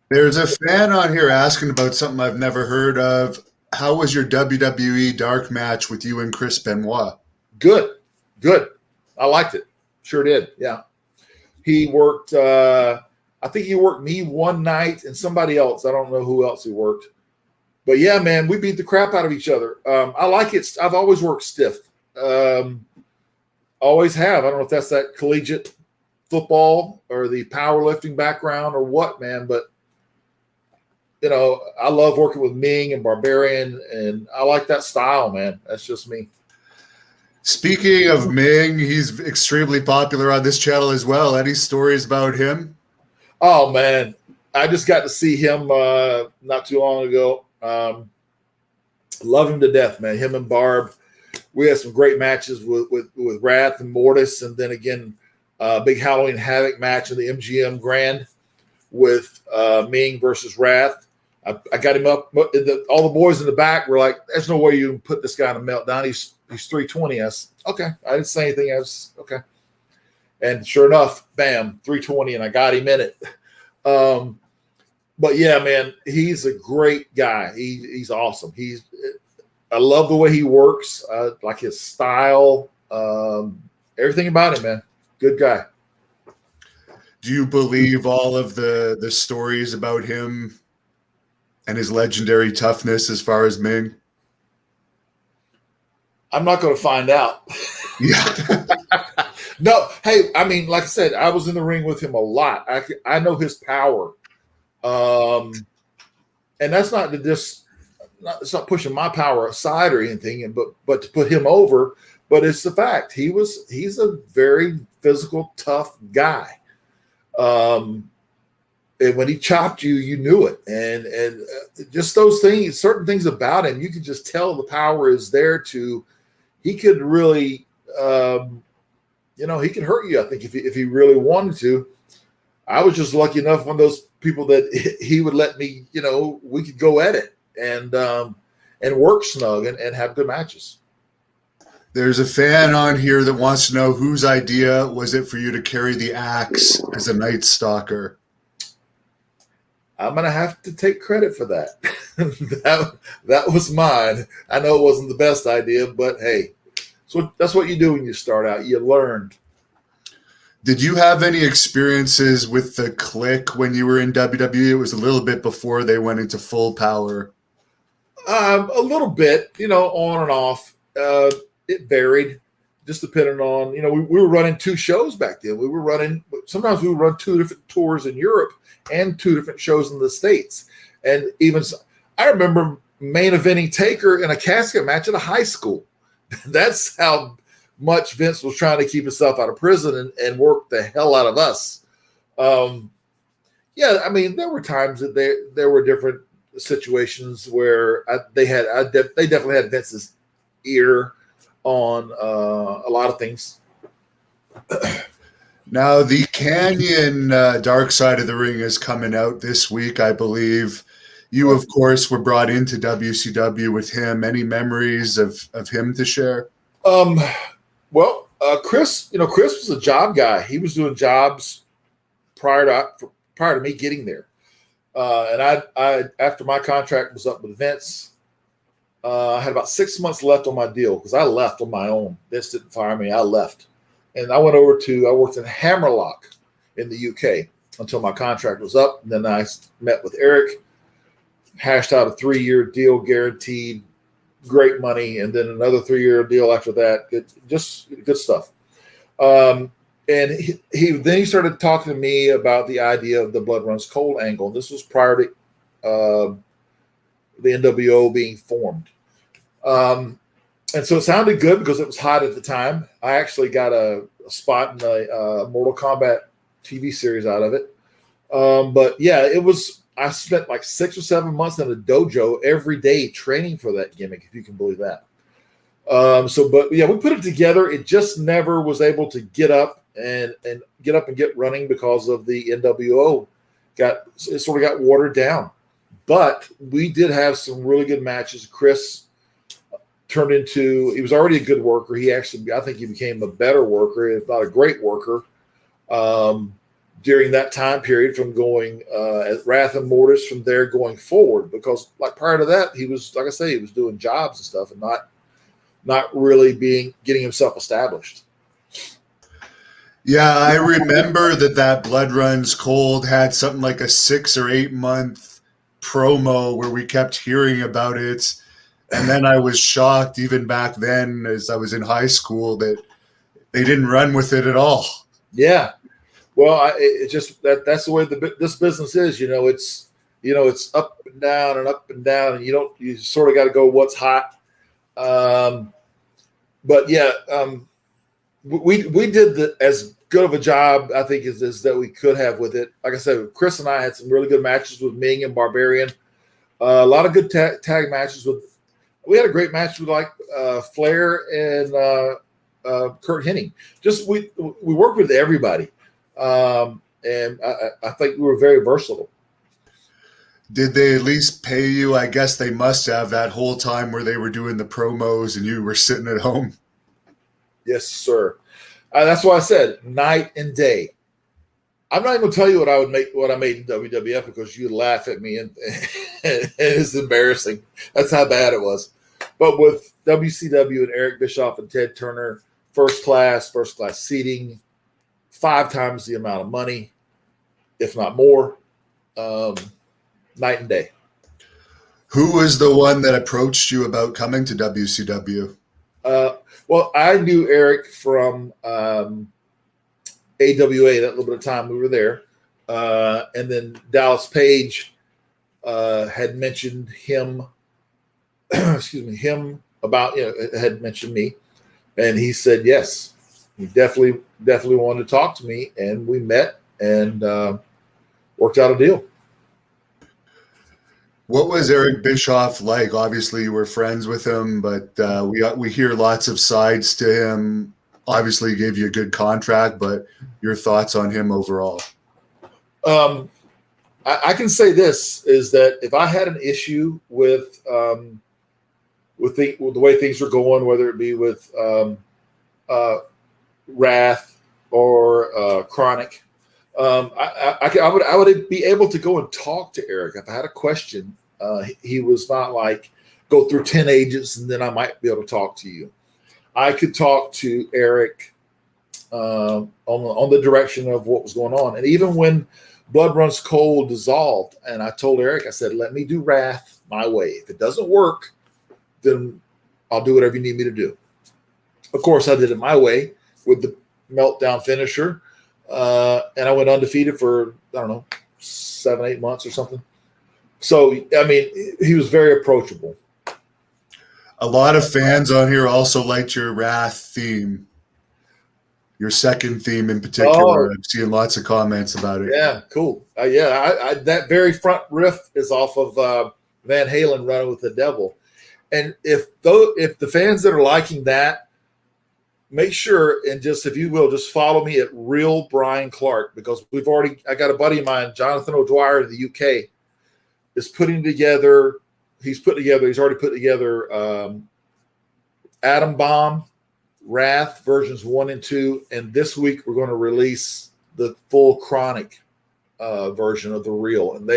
There's a fan on here asking about something I've never heard of. How was your WWE dark match with you and Chris Benoit? Good. I liked it. Sure did. Yeah. He worked, I think he worked me one night and somebody else. I don't know who else he worked. But yeah, man, we beat the crap out of each other. I like it. I've always worked stiff. Always have. I don't know if that's that collegiate football or the powerlifting background or what, man. But, I love working with Ming and Barbarian, and I like that style, man. That's just me. Speaking of Ming, he's extremely popular on this channel as well. Any stories about him? Oh, man. I just got to see him not too long ago. Love him to death, man. Him and Barb. We had some great matches with Wrath and Mortis, and then again, big Halloween Havoc match in the MGM Grand with Ming versus Wrath. I got him up. All the boys in the back were like, "There's no way you can put this guy in a meltdown. He's 320." I said, "Okay." I didn't say anything. I was okay. And sure enough, bam, 320, and I got him in it. But yeah, man, he's a great guy. He's awesome. I love the way he works. Like his style, everything about him, man. Good guy. Do you believe all of the stories about him and his legendary toughness as far as Ming? I'm not going to find out. Yeah. No, hey, I mean, like I said, I was in the ring with him a lot. I know his power. And that's not it's not pushing my power aside or anything, but to put him over. But it's the fact he's a very physical, tough guy. And when he chopped you, you knew it. And just those things, certain things about him, you could just tell the power is there he could really, he could hurt you, I think, if he really wanted to. I was just lucky enough, one of those people that he would let me, we could go at it and work snug and have good matches. There's a fan on here that wants to know whose idea was it for you to carry the axe as a Night Stalker? I'm going to have to take credit for that. that was mine. I know it wasn't the best idea, but hey, so that's what you do when you start out. You learn. Did you have any experiences with the Clique when you were in WWE? It was a little bit before they went into full power. A little bit, on and off. It varied, just depending on, we were running 2 shows back then. Sometimes we would run 2 different tours in Europe and 2 different shows in the States. And even, I remember main eventing Taker in a casket match at a high school. That's how much Vince was trying to keep himself out of prison and work the hell out of us. Yeah, I mean, there were times that there were different situations where they definitely had Vince's ear on a lot of things. Now, the Canyon Dark Side of the Ring is coming out this week, I believe. You, of course, were brought into WCW with him. Any memories of him to share? Well, Chris, Chris was a job guy. He was doing jobs prior to me getting there. And I after my contract was up with Vince, I had about 6 months left on my deal because I left on my own. Vince didn't fire me. I left. And I went I worked in Hammerlock in the UK until my contract was up. And then I met with Eric, hashed out a 3-year deal, guaranteed, great money, and then another 3-year deal after that. Just good stuff. And he started talking to me about the idea of the Blood Runs Cold angle. This was prior to the NWO being formed. And so it sounded good because it was hot at the time. I actually got a spot in the Mortal Kombat TV series out of it. But yeah, I spent like 6 or 7 months in a dojo every day training for that gimmick, if you can believe that. But yeah, we put it together. It just never was able to get up and get running because of the NWO. It sort of got watered down. But we did have some really good matches. Chris he was already a good worker. I think he became a better worker, if not a great worker, during that time period from going at Wrath and Mortis from there going forward. Because like prior to that, he was, like I say, he was doing jobs and stuff and not really getting himself established. Yeah, I remember that Blood Runs Cold had something like a 6 or 8 month promo where we kept hearing about it. And then I was shocked, even back then, as I was in high school, that they didn't run with it at all. Yeah, well, it's just that's the way this business is. It's up and down and up and down, and you sort of got to go what's hot. But yeah, we did as good of a job, I think, is that we could have with it. Like I said, Chris and I had some really good matches with Ming and Barbarian. A lot of good tag matches with. We had a great match with Flair and Kurt Hennig. Just we worked with everybody, and I think we were very versatile. Did they at least pay you? I guess they must have that whole time where they were doing the promos and you were sitting at home. Yes, sir. That's why I said night and day. I'm not even going to tell you what I made in WWF because you laugh at me and it's embarrassing. That's how bad it was. But with WCW and Eric Bischoff and Ted Turner, first class seating, 5 times the amount of money, if not more, night and day. Who was the one that approached you about coming to WCW? Well, I knew Eric from AWA, that little bit of time we were there. And then Dallas Page had mentioned him, him about, had mentioned me. And he said, yes, he definitely wanted to talk to me. And we met and worked out a deal. What was Eric Bischoff like? Obviously, you were friends with him, but we hear lots of sides to him. Obviously, he gave you a good contract, but your thoughts on him overall? I can say this is that if I had an issue with the way things were going, whether it be with Wrath or Chronic, I would be able to go and talk to Eric if I had a question. He was not like go through 10 agents and then I might be able to talk to you. I could talk to Eric on the direction of what was going on. And even when Blood Runs Cold dissolved, and I told Eric, I said, let me do Wrath my way. If it doesn't work, then I'll do whatever you need me to do. Of course, I did it my way with the meltdown finisher. And I went undefeated for, 7-8 months or something. So, I mean, he was very approachable. A lot of fans on here also liked your Wrath theme, your second theme in particular. I'm seeing lots of comments about it. Yeah, cool. That very front riff is off of Van Halen, Running with the Devil. And if the fans that are liking that, make sure and just, if you will, just follow me at Real Brian Clark, because I got a buddy of mine, Jonathan O'Dwyer in the UK, he's already put together Atom Bomb, Wrath versions 1 and 2, and this week we're going to release the full Chronic version of the reel, and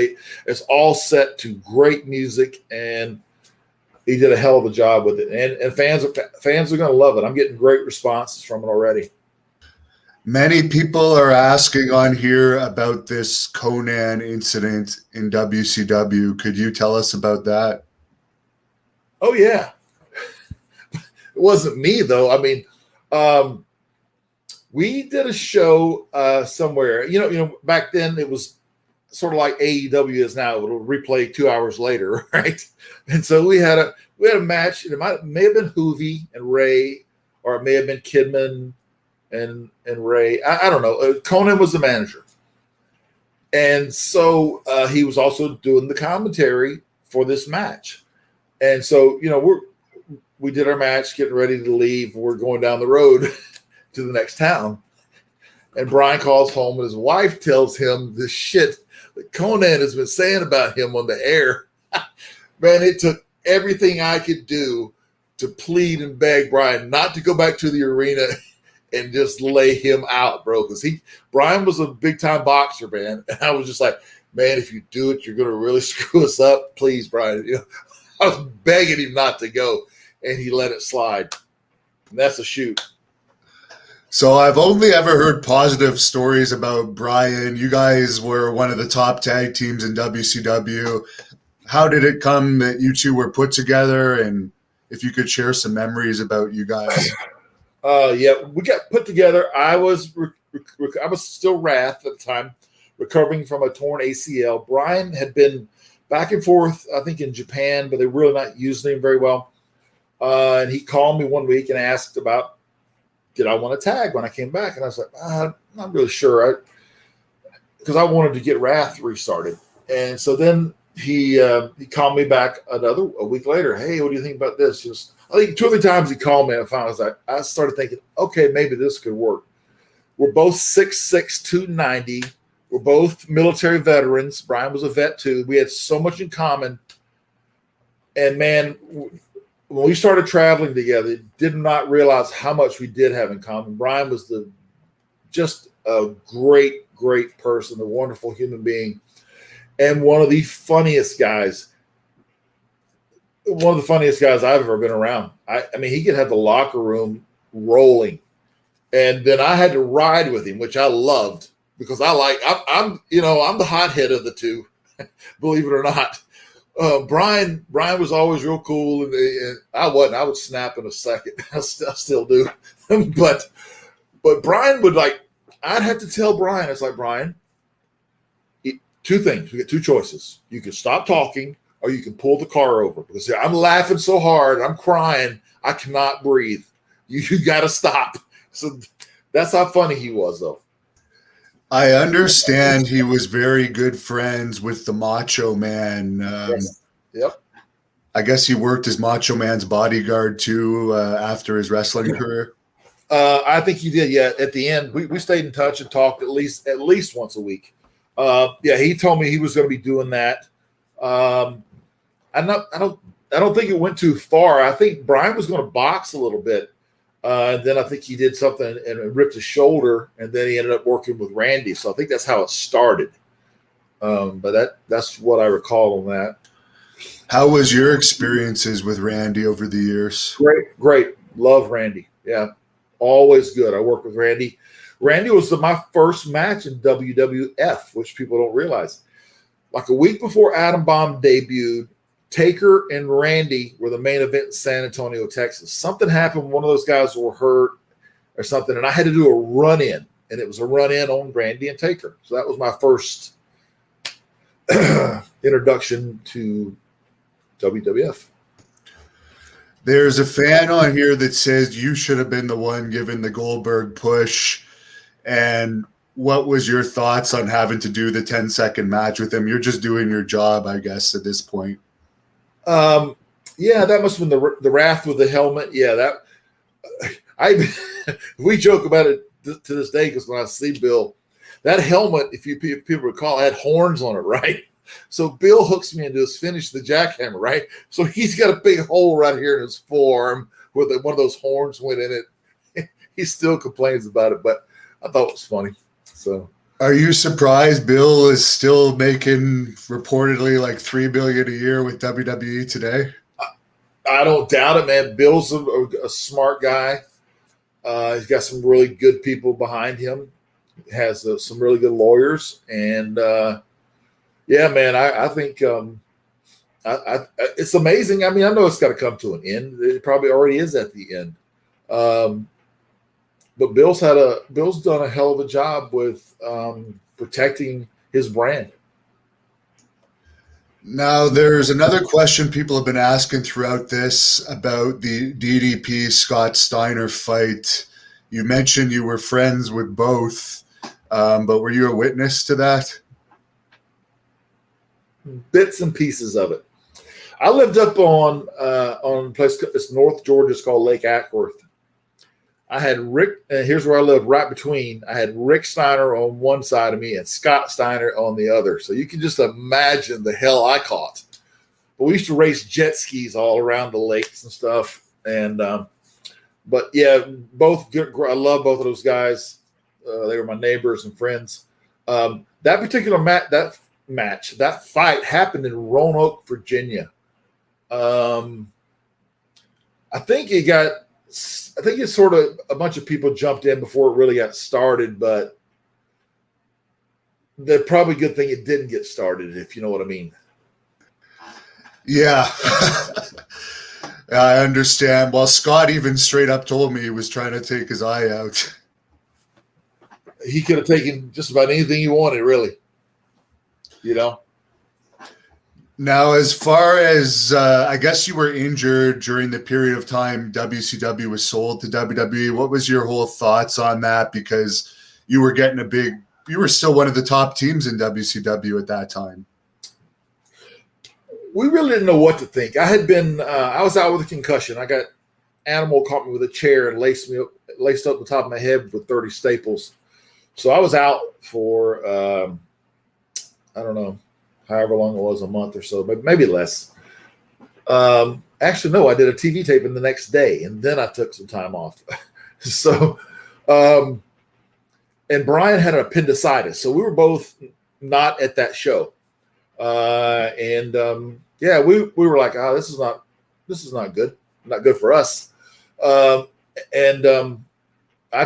it's all set to great music, and he did a hell of a job with it, and fans are going to love it. I'm getting great responses from it already. Many people are asking on here about this Conan incident in WCW. Could you tell us about that? Oh yeah, it wasn't me though. I mean, we did a show somewhere. You know, back then it was sort of like AEW is now. It'll replay 2 hours later, right? And so we had a match. It may have been Hoovy and Ray, or it may have been Kidman and Ray. I don't know. Conan was the manager, and so he was also doing the commentary for this match. And so, you know, we did our match, getting ready to leave. We're going down the road to the next town, and Brian calls home, and his wife tells him the shit that Conan has been saying about him on the air. Man, it took everything I could do to plead and beg Brian not to go back to the arena and just lay him out, bro. Because Brian was a big time boxer, man. And I was just like, man, if you do it, you're gonna really screw us up. Please, Brian. You know, I was begging him not to go, and he let it slide. And that's a shoot. So I've only ever heard positive stories about Brian. You guys were one of the top tag teams in WCW. How did it come that you two were put together? And if you could share some memories about you guys. Yeah, we got put together. I was still Wrath at the time, recovering from a torn ACL. Brian had been back and forth, I think, in Japan, but they're really not using him very well. And he called me one week and asked about, did I want to tag when I came back? And I was like, I'm not really sure, because I wanted to get Wrath restarted. And so then he called me back a week later. Hey, what do you think about this? Just, I think 2 or 3 times he called me, and I started thinking, okay, maybe this could work. We're both 6'6", 290. We're both military veterans. Brian was a vet too. We had so much in common. And man, when we started traveling together, did not realize how much we did have in common. Brian was just a great, great person, a wonderful human being, and one of the funniest guys. One of the funniest guys I've ever been around. I mean, he could have the locker room rolling, and then I had to ride with him, which I loved because I'm the hothead of the two, believe it or not. Brian was always real cool, and I wasn't. I would snap in a second. I still do, but Brian would I'd have to tell Brian, it's like, Brian, 2 things. We get 2 choices. You can stop talking, or you can pull the car over, because I'm laughing so hard, I'm crying, I cannot breathe. You got to stop. So that's how funny he was, though. I understand he was very good friends with the Macho Man. Yes. Yep. I guess he worked as Macho Man's bodyguard too after his wrestling career. I think he did. Yeah. At the end, we stayed in touch and talked at least once a week. Yeah, he told me he was going to be doing that. I don't think it went too far. I think Brian was going to box a little bit. And then I think he did something and ripped his shoulder, and then he ended up working with Randy. So I think that's how it started. But that's what I recall on that. How was your experiences with Randy over the years? Great. Love Randy. Yeah, always good. I worked with Randy. Randy was my first match in WWF, which people don't realize. Like a week before Adam Bomb debuted, Taker and Randy were the main event in San Antonio, Texas. Something happened. One of those guys were hurt or something, and I had to do a run-in, and it was a run-in on Randy and Taker. So that was my first introduction to WWF. There's a fan on here that says you should have been the one given the Goldberg push. And what was your thoughts on having to do the 10-second match with him? You're just doing your job, I guess, at this point. Yeah, that must have been the Wrath with the helmet. Yeah, we joke about it to this day, because when I see Bill, that helmet, if people recall, had horns on it, right? So Bill hooks me into his finish, the jackhammer, right? So he's got a big hole right here in his forearm where one of those horns went in it. he still complains about it, but I thought it was funny. So, are you surprised Bill is still making reportedly like $3 million a year with WWE today? I don't doubt it, man. Bill's a smart guy. He's got some really good people behind him. Has some really good lawyers, and yeah, man, I think it's amazing. I mean, I know it's got to come to an end. It probably already is at the end. But Bill's done a hell of a job with protecting his brand. Now, there's another question people have been asking throughout this about the DDP Scott Steiner fight. You mentioned you were friends with both, but were you a witness to that? Bits and pieces of it. I lived up on a place, it's North Georgia, it's called Lake Ackworth. I had Rick, and here's where I lived, right between. I had Rick Steiner on one side of me and Scott Steiner on the other. So you can just imagine the hell I caught. But we used to race jet skis all around the lakes and stuff. And but yeah, both good. I love both of those guys. They were my neighbors and friends. That particular that fight happened in Roanoke, Virginia. I think it's sort of a bunch of people jumped in before it really got started, but the probably good thing it didn't get started, if you know what I mean. Yeah. I understand. Well, Scott even straight up told me he was trying to take his eye out. He could have taken just about anything he wanted, really. You know? Now, as far as I guess you were injured during the period of time WCW was sold to WWE. What was your whole thoughts on that? Because you were you were still one of the top teams in WCW at that time. We really didn't know what to think. I was out with a concussion. I got Animal caught me with a chair and laced up the top of my head with 30 staples. So I was out for, I don't know, however long it was, a month or so, but maybe less. Actually, no, I did a TV taping the next day, and then I took some time off. So, and Brian had an appendicitis, so we were both not at that show. Yeah, we were like, oh, this is not good, not good for us. I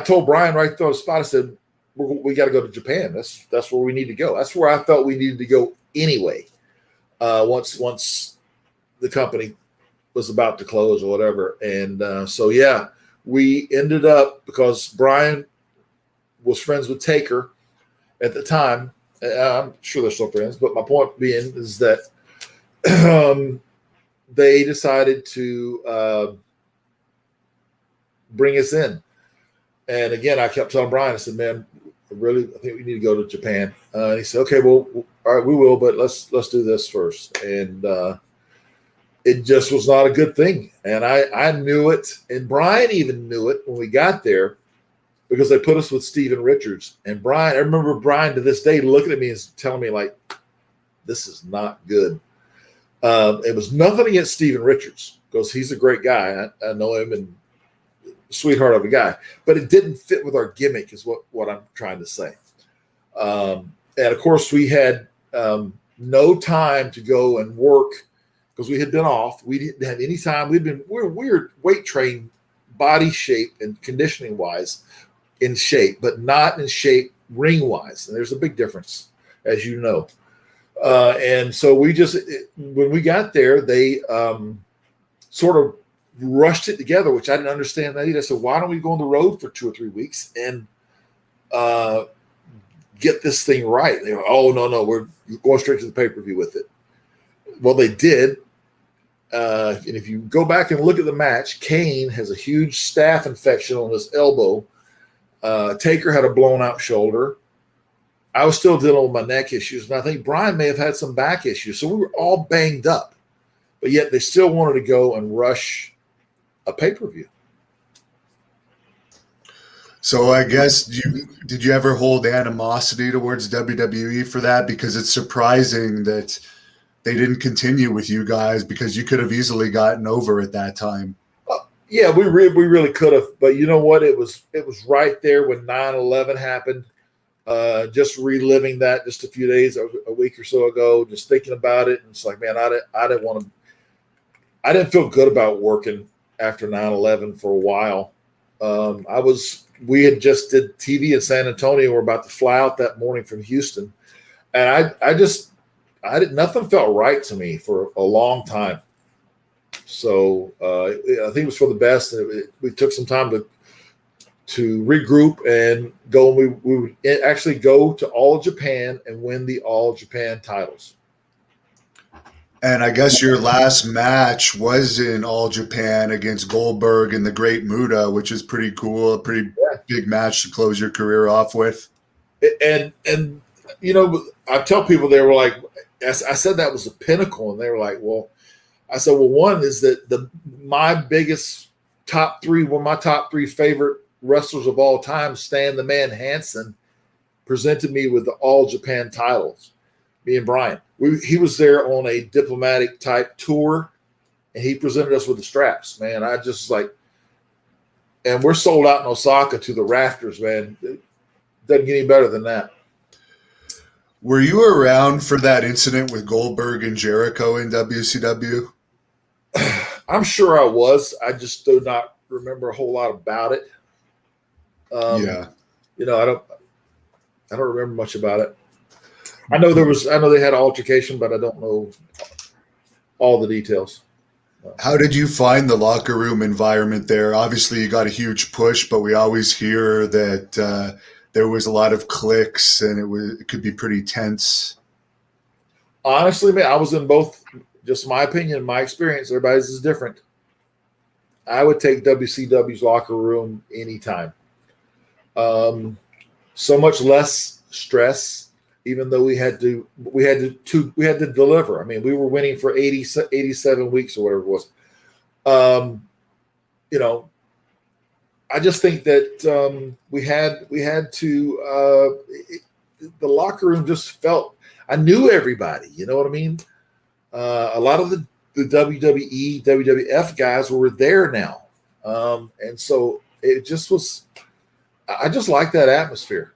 told Brian right there on the spot, I said, we got to go to Japan. That's where we need to go. That's where I felt we needed to go anyway. Once the company was about to close or whatever. And so, yeah, we ended up, because Brian was friends with Taker at the time. I'm sure they're still friends, but my point being is that they decided to bring us in. And again, I kept telling Brian, I said, man, I think we need to go to Japan. And he said, okay, well, all right, we will, but let's do this first. And it just was not a good thing. And I knew it. And Brian even knew it when we got there, because they put us with Steven Richards. And Brian, I remember Brian to this day looking at me and telling me, like, this is not good. It was nothing against Steven Richards, because he's a great guy. I know him, and sweetheart of a guy, but it didn't fit with our gimmick, is what I'm trying to say. And of course, we had no time to go and work, because we had been off. We didn't have any time. We're weight trained, body shape and conditioning wise, in shape, but not in shape ring wise. And there's a big difference, as you know. And so when we got there, they sort of rushed it together, which I didn't understand that either. I said, why don't we go on the road for 2 or 3 weeks and get this thing right? They go, oh, no, we're going straight to the pay-per-view with it. Well, they did. And if you go back and look at the match, Kane has a huge staph infection on his elbow. Taker had a blown out shoulder. I was still dealing with my neck issues, and I think Brian may have had some back issues. So we were all banged up, but yet they still wanted to go and rush a pay-per-view. So I guess did you ever hold animosity towards WWE for that? Because it's surprising that they didn't continue with you guys, because you could have easily gotten over at that time. Yeah, we really could have, but you know what? It was right there when 9/11 happened. Just reliving that just a few days, a week or so ago, just thinking about it, and it's like, man, I didn't want to. I didn't feel good about working after 9/11 for a while. We had just did TV in San Antonio. We're about to fly out that morning from Houston, and I did nothing felt right to me for a long time. So I think it was for the best. We took some time to regroup and go. We would actually go to All Japan and win the All Japan titles. And I guess your last match was in All Japan against Goldberg and the Great Muta, which is pretty cool. A pretty big match to close your career off with. And you know, I tell people, they were like, I said that was the pinnacle, and they were like, well, I said, well, one is that my biggest top three, one of my top three favorite wrestlers of all time, Stan the Man Hansen, presented me with the All Japan titles. Me and Brian, he was there on a diplomatic type tour, and he presented us with the straps. Man, I just like, and we're sold out in Osaka to the rafters. Man, it doesn't get any better than that. Were you around for that incident with Goldberg and Jericho in WCW? I'm sure I was. I just do not remember a whole lot about it. Yeah. You know, I don't remember much about it. I know they had an altercation, but I don't know all the details. How did you find the locker room environment there? Obviously, you got a huge push, but we always hear that there was a lot of cliques, and it could be pretty tense. Honestly, man, I was in both. Just my opinion, my experience. Everybody's is different. I would take WCW's locker room anytime. So much less stress, even though we had to deliver. I mean, we were winning for 87 weeks or whatever it was. You know, I just think that we had to. The locker room just felt. I knew everybody. You know what I mean? A lot of the WWE, WWF guys were there now, and so it just was. I just like that atmosphere.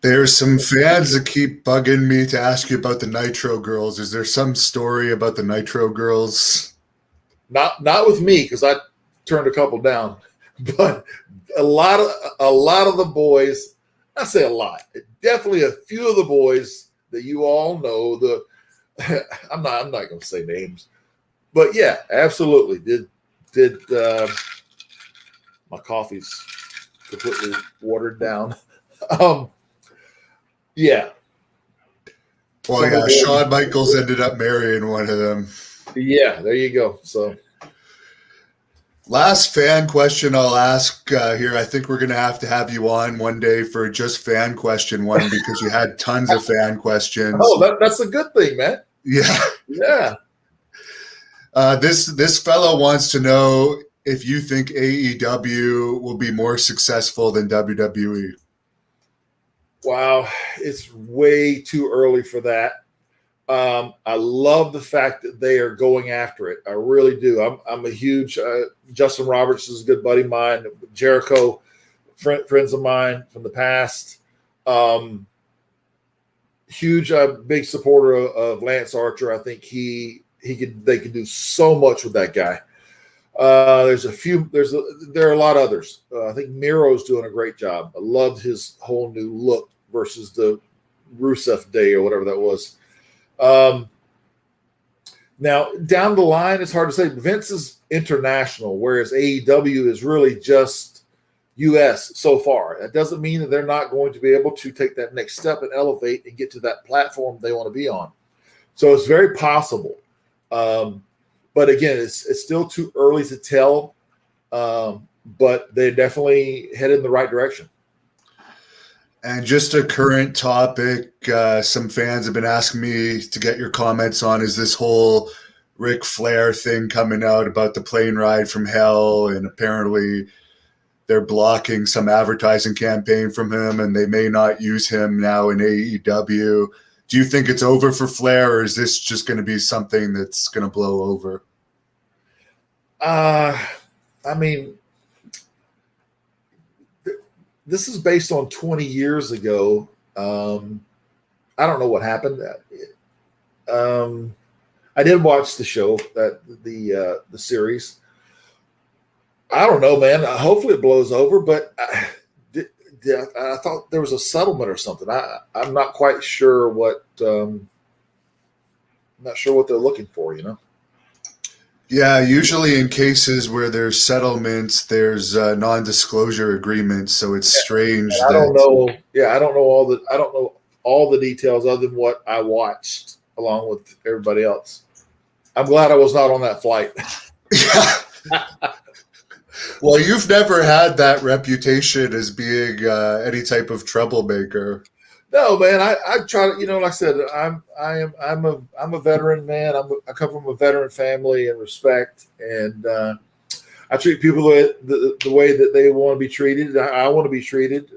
There's some fans that keep bugging me to ask you about the Nitro Girls. Is there some story about the Nitro Girls? Not with me, because I turned a couple down, but a lot of the boys. I say a lot. Definitely a few of the boys that you all know. I'm not going to say names, but yeah, absolutely. Did my coffee's completely watered down. Yeah. Well, yeah, Shawn Michaels ended up marrying one of them. Yeah, there you go. So, last fan question I'll ask here. I think we're going to have you on one day for just fan question one, because you had tons of fan questions. Oh, that's a good thing, man. Yeah. Yeah. This fellow wants to know if you think AEW will be more successful than WWE. Wow, it's way too early for that. I love the fact that they are going after it. I really do. I'm a huge Justin Roberts is a good buddy of mine. Jericho, friends of mine from the past. Huge, big supporter of Lance Archer. I think they could do so much with that guy. There are a lot of others. I think Miro's doing a great job. I loved his whole new look versus the Rusev Day or whatever that was. Now down the line, it's hard to say. Vince is international, whereas AEW is really just U.S. so far. That doesn't mean that they're not going to be able to take that next step and elevate and get to that platform they want to be on. So it's very possible. But again, it's still too early to tell. But they're definitely headed in the right direction. And just a current topic, some fans have been asking me to get your comments on is this whole Ric Flair thing coming out about the plane ride from hell, and apparently they're blocking some advertising campaign from him, and they may not use him now in AEW. Do you think it's over for Flair, or is this just going to be something that's going to blow over? I mean, this is based on 20 years ago. I don't know what happened. I did watch the show, that the series. I don't know, man. Hopefully it blows over, but I thought there was a settlement or something. I'm not quite sure what. Not sure what they're looking for. Yeah, usually in cases where there's settlements, there's non-disclosure agreements, so it's strange I don't that. know. Yeah, I don't know all the details other than what I watched along with everybody else. I'm glad I was not on that flight. Yeah. Well, you've never had that reputation as being any type of troublemaker. No, man. I try to, like I said, I'm a veteran man. I come from a veteran family and respect, and I treat people the way that they want to be treated. I want to be treated,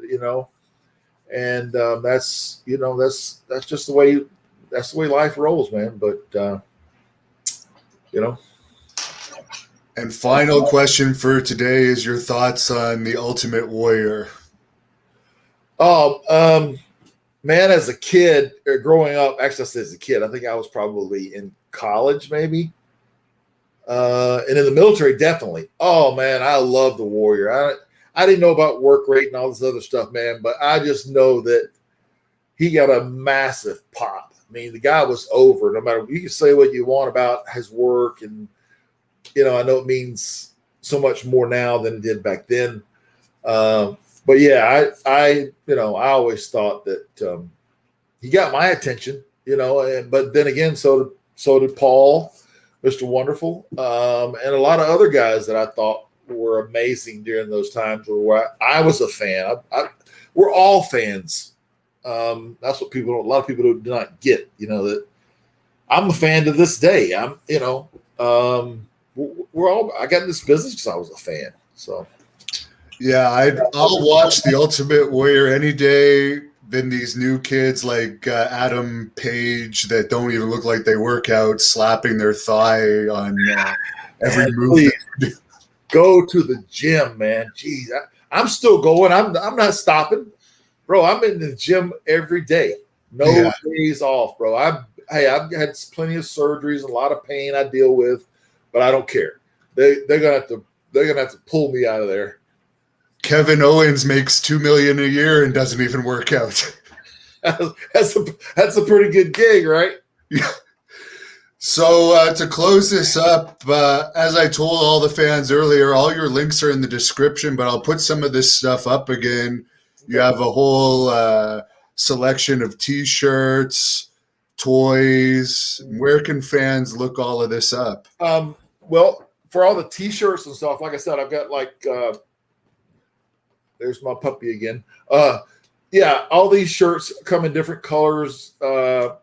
and that's just the way life rolls, man. But And final question for today is your thoughts on the Ultimate Warrior. Oh, man, as a kid, or growing up, actually, I said as a kid, I think I was probably in college, maybe. And in the military, definitely. Oh, man, I love the Warrior. I didn't know about work rate and all this other stuff, man, but I just know that he got a massive pop. I mean, the guy was over. No matter, you can say what you want about his work, and I know it means so much more now than it did back then. But yeah, I always thought that he got my attention, but then again, so did Paul, Mr. Wonderful, and a lot of other guys that I thought were amazing during those times where I was a fan. We're all fans. That's what a lot of people do not get, that I'm a fan to this day. I got in this business because I was a fan. So. Yeah, I'll watch the Ultimate Warrior any day than these new kids like Adam Page that don't even look like they work out, slapping their thigh on every move. Please, go to the gym, man. Jeez, I'm still going. I'm not stopping, bro. I'm in the gym every day. No days off, bro. I've had plenty of surgeries, a lot of pain I deal with, but I don't care. They're gonna have to pull me out of there. Kevin Owens makes $2 million a year and doesn't even work out. That's a pretty good gig, right? Yeah. So to close this up, as I told all the fans earlier, all your links are in the description, but I'll put some of this stuff up again. You have a whole selection of T-shirts, toys. Where can fans look all of this up? Well, for all the T-shirts and stuff, like I said, I've got there's my puppy again. Yeah, all these shirts come in different colors. All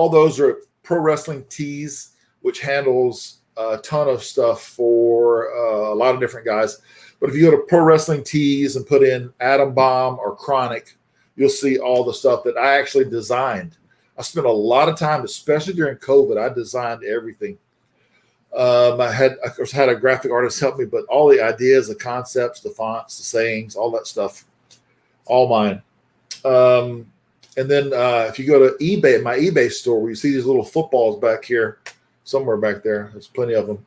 those are Pro Wrestling Tees, which handles a ton of stuff for a lot of different guys. But if you go to Pro Wrestling Tees and put in Atom Bomb or Chronic, you'll see all the stuff that I actually designed. I spent a lot of time, especially during COVID. I designed everything. I had a graphic artist help me, but all the ideas, the concepts, the fonts, the sayings, all that stuff, all mine. And then if you go to eBay, my eBay store, where you see these little footballs back here, somewhere back there, there's plenty of them.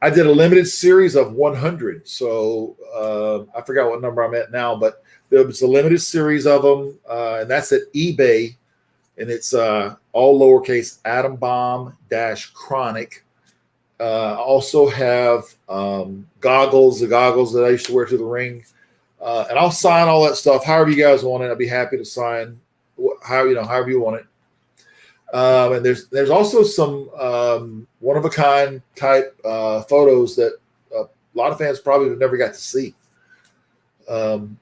I did a limited series of 100. So I forgot what number I'm at now, but there was a limited series of them, and that's at eBay, and it's all lowercase Atom Bomb -Chronic. I also have goggles, the goggles that I used to wear to the ring. And I'll sign all that stuff. However you guys want it, I'd be happy to sign however you want it. And there's also some one of a kind type photos that a lot of fans probably have never got to see. And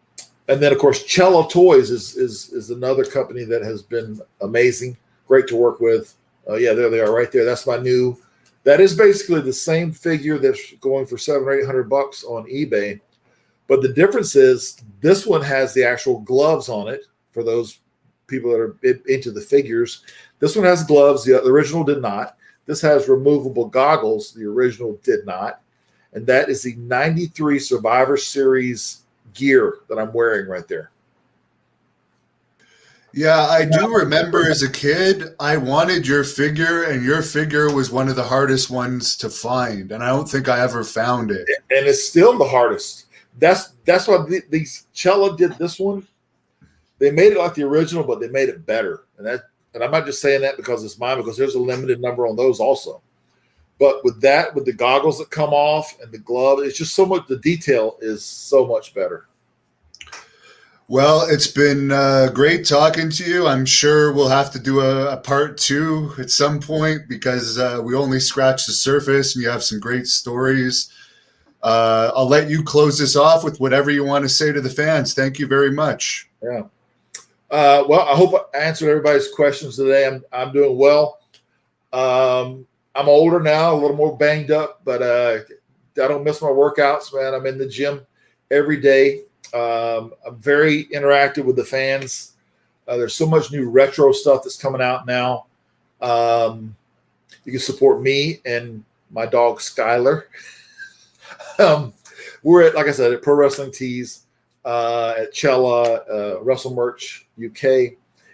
then of course Cello Toys is another company that has been amazing, great to work with. Yeah, there they are right there. That's my new. That is basically the same figure that's going for $700 or $800 on eBay. But the difference is this one has the actual gloves on it for those people that are into the figures. This one has gloves. The original did not. This has removable goggles. The original did not. and that is the 93 Survivor Series gear that I'm wearing right there. Yeah, I do remember as a kid, I wanted your figure, and your figure was one of the hardest ones to find, and I don't think I ever found it. And it's still the hardest. That's why these Cella did this one. They made it like the original, but they made it better. And I'm not just saying that because it's mine, because there's a limited number on those also. But with the goggles that come off and the glove, it's just so much. The detail is so much better. Well, it's been great talking to you. I'm sure we'll have to do a part 2 at some point, because we only scratched the surface and you have some great stories. I'll let you close this off with whatever you want to say to the fans. Thank you very much. Yeah. Well, I hope I answered everybody's questions today. I'm doing well. I'm older now, a little more banged up, but I don't miss my workouts, man. I'm in the gym every day. I'm very interactive with the fans. There's so much new retro stuff that's coming out now. You can support me and my dog Skylar. We're at, like I said, at Pro Wrestling Tees, at Cella, Wrestle Merch UK.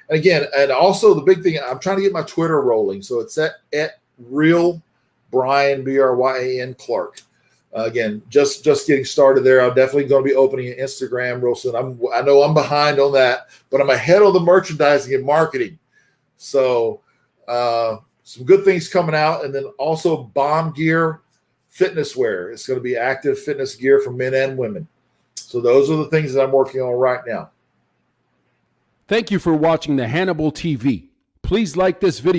And again, and also the big thing, I'm trying to get my Twitter rolling. So it's at Real Brian, Bryan Clark. Again, just getting started there. I'm definitely going to be opening an Instagram real soon. I know I'm behind on that, but I'm ahead on the merchandising and marketing. So some good things coming out. And then also Bomb Gear fitness wear. It's going to be active fitness gear for men and women. So those are the things that I'm working on right now. Thank you for watching the Hannibal TV. Please like this video.